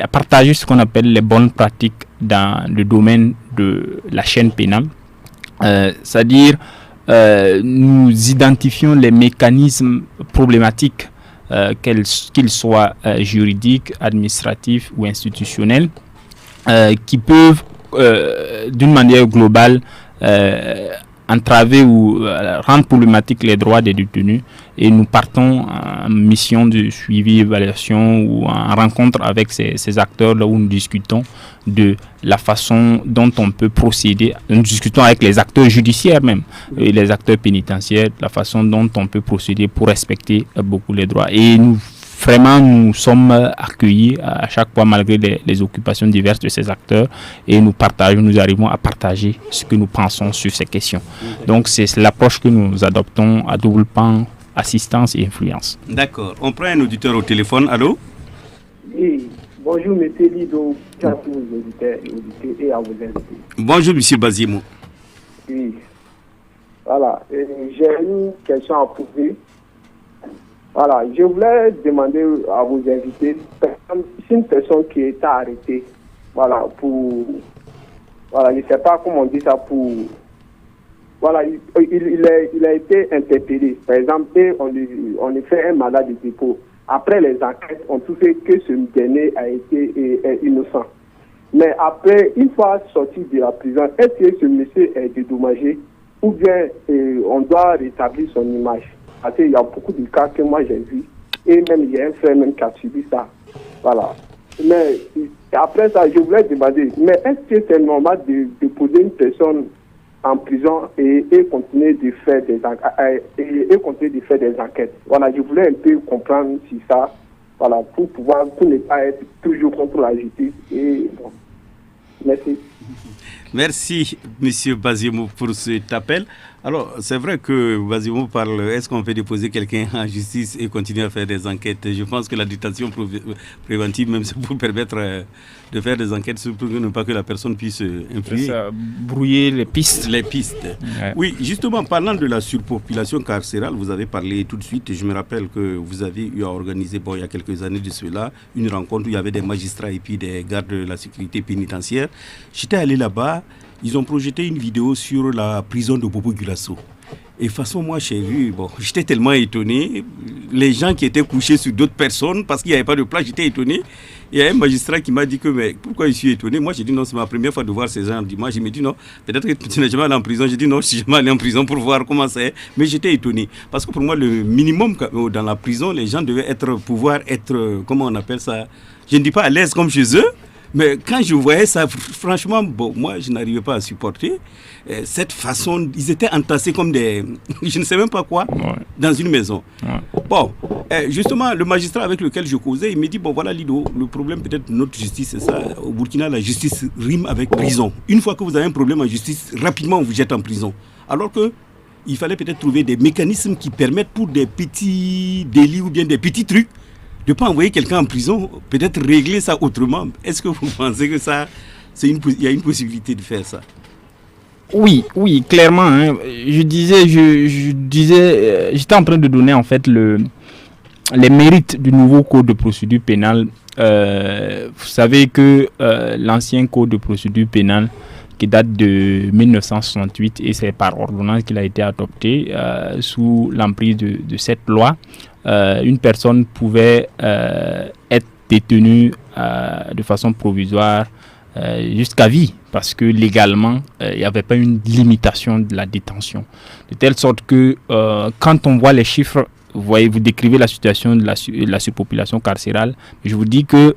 à partager ce qu'on appelle les bonnes pratiques dans le domaine de la chaîne pénale. C'est-à-dire, nous identifions les mécanismes problématiques, qu'ils soient juridiques, administratifs ou institutionnels, qui peuvent d'une manière globale entraver ou rendre problématique les droits des détenus, et nous partons en mission de suivi, évaluation ou en rencontre avec ces acteurs là où nous discutons de la façon dont on peut procéder. Nous discutons avec les acteurs judiciaires même et les acteurs pénitentiaires, la façon dont on peut procéder pour respecter beaucoup les droits. Et nous sommes accueillis à chaque fois malgré les occupations diverses de ces acteurs, et nous arrivons à partager ce que nous pensons sur ces questions. Donc c'est l'approche que nous adoptons à double pan, assistance et influence. D'accord. On prend un auditeur au téléphone. Allô? Oui. Bonjour, M. Lido, à tous vos auditeurs et à vos invités. Bonjour, M. Bazimo. Oui. Voilà. J'ai une question à poser. Voilà. Je voulais demander à vos invités, c'est une personne qui est arrêtée, voilà, je ne sais pas comment on dit ça, voilà, il a été interpellé. Par exemple, on lui fait un mandat de dépôt. Après les enquêtes, on trouve que ce dernier a été innocent. Mais après, une fois sorti de la prison, est-ce que ce monsieur est dédommagé ou bien on doit rétablir son image? Parce qu'il y a beaucoup de cas que moi j'ai vus, et même il y a un frère même qui a subi ça. Voilà. Mais après ça, je voulais demander, mais est-ce que c'est normal de poser une personne en prison et continuer de faire des enquêtes? Voilà, je voulais un peu comprendre si ça, voilà, pour ne pas être toujours contre la justice. Et bon, merci. Merci, M. Bazimo, pour cet appel. Alors, c'est vrai que Bazimo parle, est-ce qu'on peut déposer quelqu'un en justice et continuer à faire des enquêtes? Je pense que la détention préventive, même, c'est pour permettre de faire des enquêtes, pour ne pas que la personne puisse influer. Ça, brouiller les pistes. Ouais. Oui, justement, parlant de la surpopulation carcérale, vous avez parlé tout de suite. Je me rappelle que vous avez eu à organiser, il y a quelques années de cela, une rencontre où il y avait des magistrats et puis des gardes de la sécurité pénitentiaire. J'étais allé là-bas. Ils ont projeté une vidéo sur la prison de Bobo Gulasso. Et de toute façon, moi, j'ai vu, j'étais tellement étonné. Les gens qui étaient couchés sur d'autres personnes, parce qu'il n'y avait pas de place, j'étais étonné. Il y a un magistrat qui m'a dit que, mais pourquoi je suis étonné? Moi, j'ai dit non, c'est ma première fois de voir ces gens dimanche. Il m'a dit non, peut-être que tu n'es jamais allé en prison. J'ai dit non, je suis jamais allé en prison pour voir comment c'est. Mais j'étais étonné. Parce que pour moi, le minimum dans la prison, les gens devaient pouvoir être, comment on appelle ça? Je ne dis pas à l'aise comme chez eux. Mais quand je voyais ça, franchement, moi, je n'arrivais pas à supporter cette façon. Ils étaient entassés comme des... je ne sais même pas quoi, dans une maison. Ouais. Justement, le magistrat avec lequel je causais, il me dit, voilà, Lido, le problème peut-être de notre justice, c'est ça. Au Burkina, la justice rime avec prison. Une fois que vous avez un problème en justice, rapidement, on vous jette en prison. Alors qu'il fallait peut-être trouver des mécanismes qui permettent pour des petits délits ou bien des petits trucs, de ne pas envoyer quelqu'un en prison, peut-être régler ça autrement. Est-ce que vous pensez que ça, il y a une possibilité de faire ça? Oui, clairement. Hein. J'étais en train de donner en fait les mérites du nouveau code de procédure pénale. Vous savez que l'ancien code de procédure pénale, qui date de 1968, et c'est par ordonnance qu'il a été adopté sous l'emprise de cette loi. Une personne pouvait être détenue de façon provisoire jusqu'à vie, parce que légalement, il n'y avait pas une limitation de la détention. De telle sorte que quand on voit les chiffres, vous décrivez la situation de la surpopulation carcérale. Je vous dis que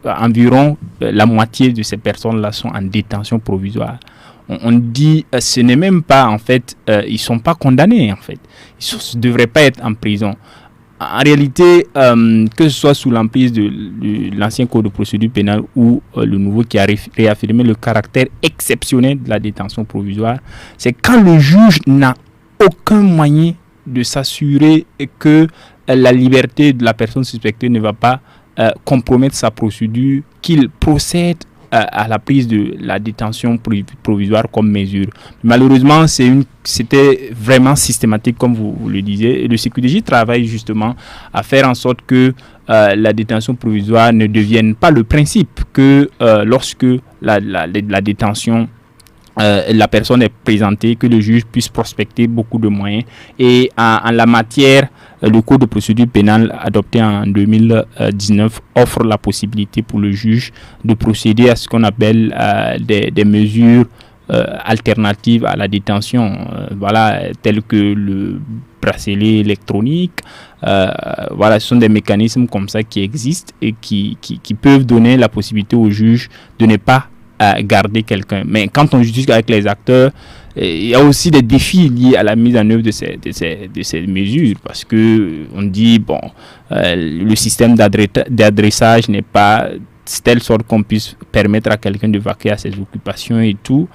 environ la moitié de ces personnes-là sont en détention provisoire. On dit ce n'est même pas, en fait, ils ne sont pas condamnés, en fait. Ils ne devraient pas être en prison. En réalité, que ce soit sous l'emprise de l'ancien code de procédure pénale ou le nouveau qui a réaffirmé le caractère exceptionnel de la détention provisoire, c'est quand le juge n'a aucun moyen de s'assurer que la liberté de la personne suspectée ne va pas compromettre sa procédure, qu'il procède à la prise de la détention provisoire comme mesure. Malheureusement, c'était vraiment systématique, comme vous le disiez. Et le CQDJ travaille justement à faire en sorte que la détention provisoire ne devienne pas le principe, que lorsque la détention, la personne est présentée, que le juge puisse prospecter beaucoup de moyens. Et en la matière, le code de procédure pénale adopté en 2019 offre la possibilité pour le juge de procéder à ce qu'on appelle des mesures alternatives à la détention, telles que le bracelet électronique. Ce sont des mécanismes comme ça qui existent et qui peuvent donner la possibilité au juge de ne pas garder quelqu'un. Mais quand on discute avec les acteurs, il y a aussi des défis liés à la mise en œuvre de ces mesures, parce que on dit le système d'adressage n'est pas de telle sorte qu'on puisse permettre à quelqu'un de vaquer à ses occupations et tout.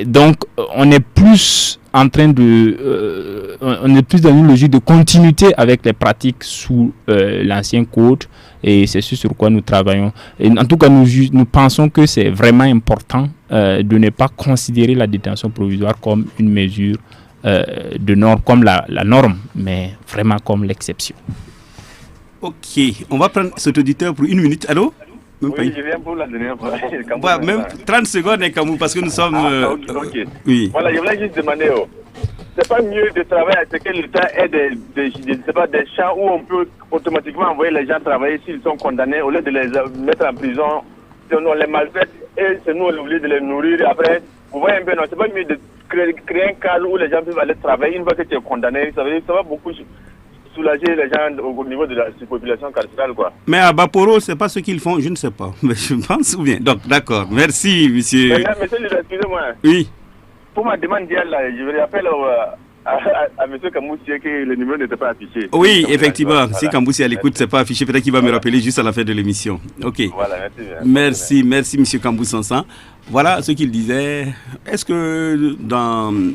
Donc on est plus dans une logique de continuité avec les pratiques sous l'ancien code, et c'est sur quoi nous travaillons. Et en tout cas, nous pensons que c'est vraiment important de ne pas considérer la détention provisoire comme une mesure de norme, comme la norme, mais vraiment comme l'exception. Ok, on va prendre cet auditeur pour 1 minute. Allô? Oui, je viens pour la dernière fois. Même 30 secondes, Kamou, parce que nous sommes... Ok. Oui. Voilà, je voulais juste demander, c'est pas mieux de travailler à ce que l'État ait des champs où on peut automatiquement envoyer les gens travailler s'ils sont condamnés, au lieu de les mettre en prison, si on les maltraite, et c'est nous, on est obligé de les nourrir. Après, vous voyez un peu, non, c'est pas mieux de créer un cadre où les gens peuvent aller travailler une fois que tu es condamné. Ça va beaucoup soulager les gens au niveau de la population carcérale, quoi. Mais à Baporo, c'est pas ce qu'ils font, je ne sais pas. Mais je pense ou bien. Donc, d'accord. Merci, monsieur. Monsieur, excusez-moi. Oui. Pour ma demande d'hier, je vais rappeler à monsieur Kamboussi que le numéro n'était pas affiché. Oui, effectivement. Voilà. Si Kamboussi à l'écoute, c'est pas affiché, peut-être qu'il va me rappeler juste à la fin de l'émission. Ok. Voilà, merci. Merci, monsieur Kamboussansan. Voilà ce qu'il disait. Est-ce que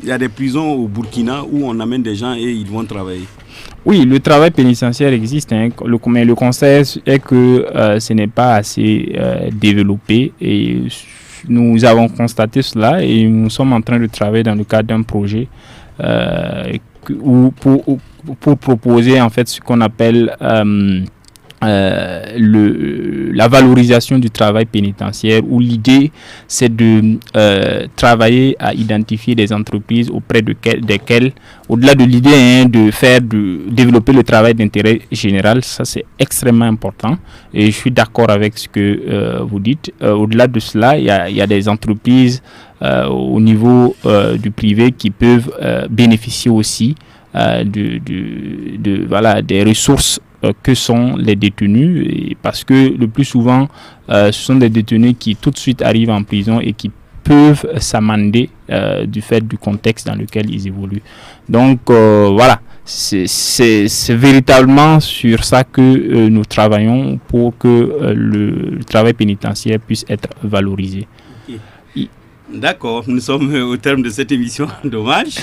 il y a des prisons au Burkina où on amène des gens et ils vont travailler? Oui, le travail pénitentiaire existe, mais le constat est que ce n'est pas assez développé, et nous avons constaté cela et nous sommes en train de travailler dans le cadre d'un projet pour proposer en fait ce qu'on appelle la valorisation du travail pénitentiaire, où l'idée c'est de travailler à identifier des entreprises auprès desquelles, au-delà de l'idée de développer le travail d'intérêt général, ça c'est extrêmement important et je suis d'accord avec ce que vous dites. Au-delà de cela, il y a des entreprises au niveau du privé qui peuvent bénéficier aussi des ressources que sont les détenus, et parce que le plus souvent ce sont des détenus qui tout de suite arrivent en prison et qui peuvent s'amender du fait du contexte dans lequel ils évoluent. Donc c'est véritablement sur ça que nous travaillons pour que le travail pénitentiaire puisse être valorisé. D'accord, nous sommes au terme de cette émission, dommage.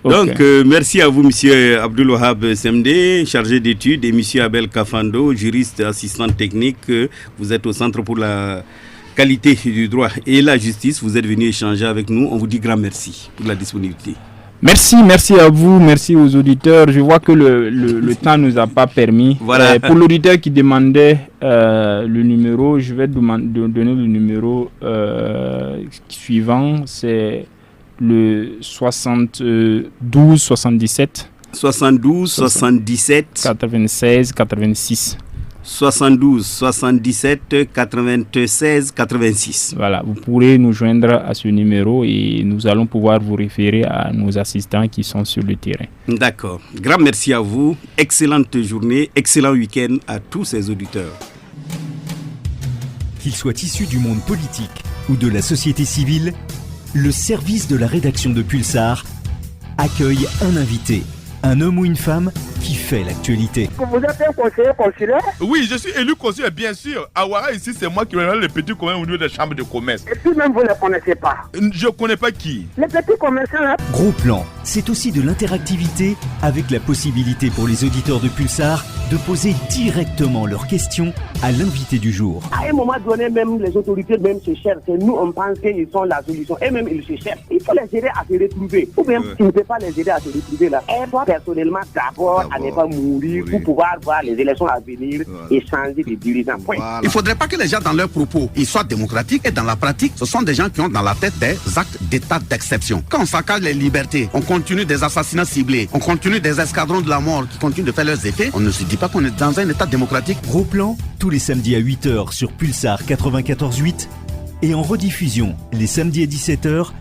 Donc, merci à vous, monsieur Abdoul Wahab Semdé, chargé d'études, et monsieur Abel Kafando, juriste assistant technique. Vous êtes au Centre pour la qualité du droit et la justice. Vous êtes venu échanger avec nous. On vous dit grand merci pour la disponibilité. Merci à vous, merci aux auditeurs. Je vois que le temps ne nous a pas permis. Voilà. Pour l'auditeur qui demandait le numéro, je vais donner le numéro suivant. C'est le 72 77 72 77 96 86. 72 77 96 86. Voilà, vous pourrez nous joindre à ce numéro et nous allons pouvoir vous référer à nos assistants qui sont sur le terrain. D'accord. Grand merci à vous. Excellente journée, excellent week-end à tous ces auditeurs. Qu'ils soient issus du monde politique ou de la société civile, le service de la rédaction de Pulsar accueille un invité. Un homme ou une femme qui fait l'actualité. Vous êtes un conseiller consulaire? Oui, je suis élu conseiller, bien sûr. À Ouara, ici, c'est moi qui regarde les petits commerçants au niveau des chambres de commerce. Et puis même vous ne les connaissez pas? Je ne connais pas qui. Les petits commerçants, hein? Gros Plan, c'est aussi de l'interactivité avec la possibilité pour les auditeurs de Pulsar de poser directement leurs questions à l'invité du jour. À un moment donné, même les autorités même se cherchent. Nous, on pense qu'ils sont la solution. Et même ils se cherchent. Il faut les aider à se retrouver. Ou bien, tu ne peux pas les aider à se retrouver là. Aide-toi personnellement d'abord à ne pas mourir pour pouvoir voir les élections à venir et changer de dirigeants. Voilà. Il ne faudrait pas que les gens, dans leurs propos, ils soient démocratiques, et dans la pratique, ce sont des gens qui ont dans la tête des actes d'état d'exception. Quand on saccage les libertés, on continue des assassinats ciblés, on continue des escadrons de la mort qui continuent de faire leurs effets, on ne se dit pas qu'on est dans un état démocratique. Gros Plan, tous les samedis à 8h sur Pulsar 94.8, et en rediffusion les samedis à 17h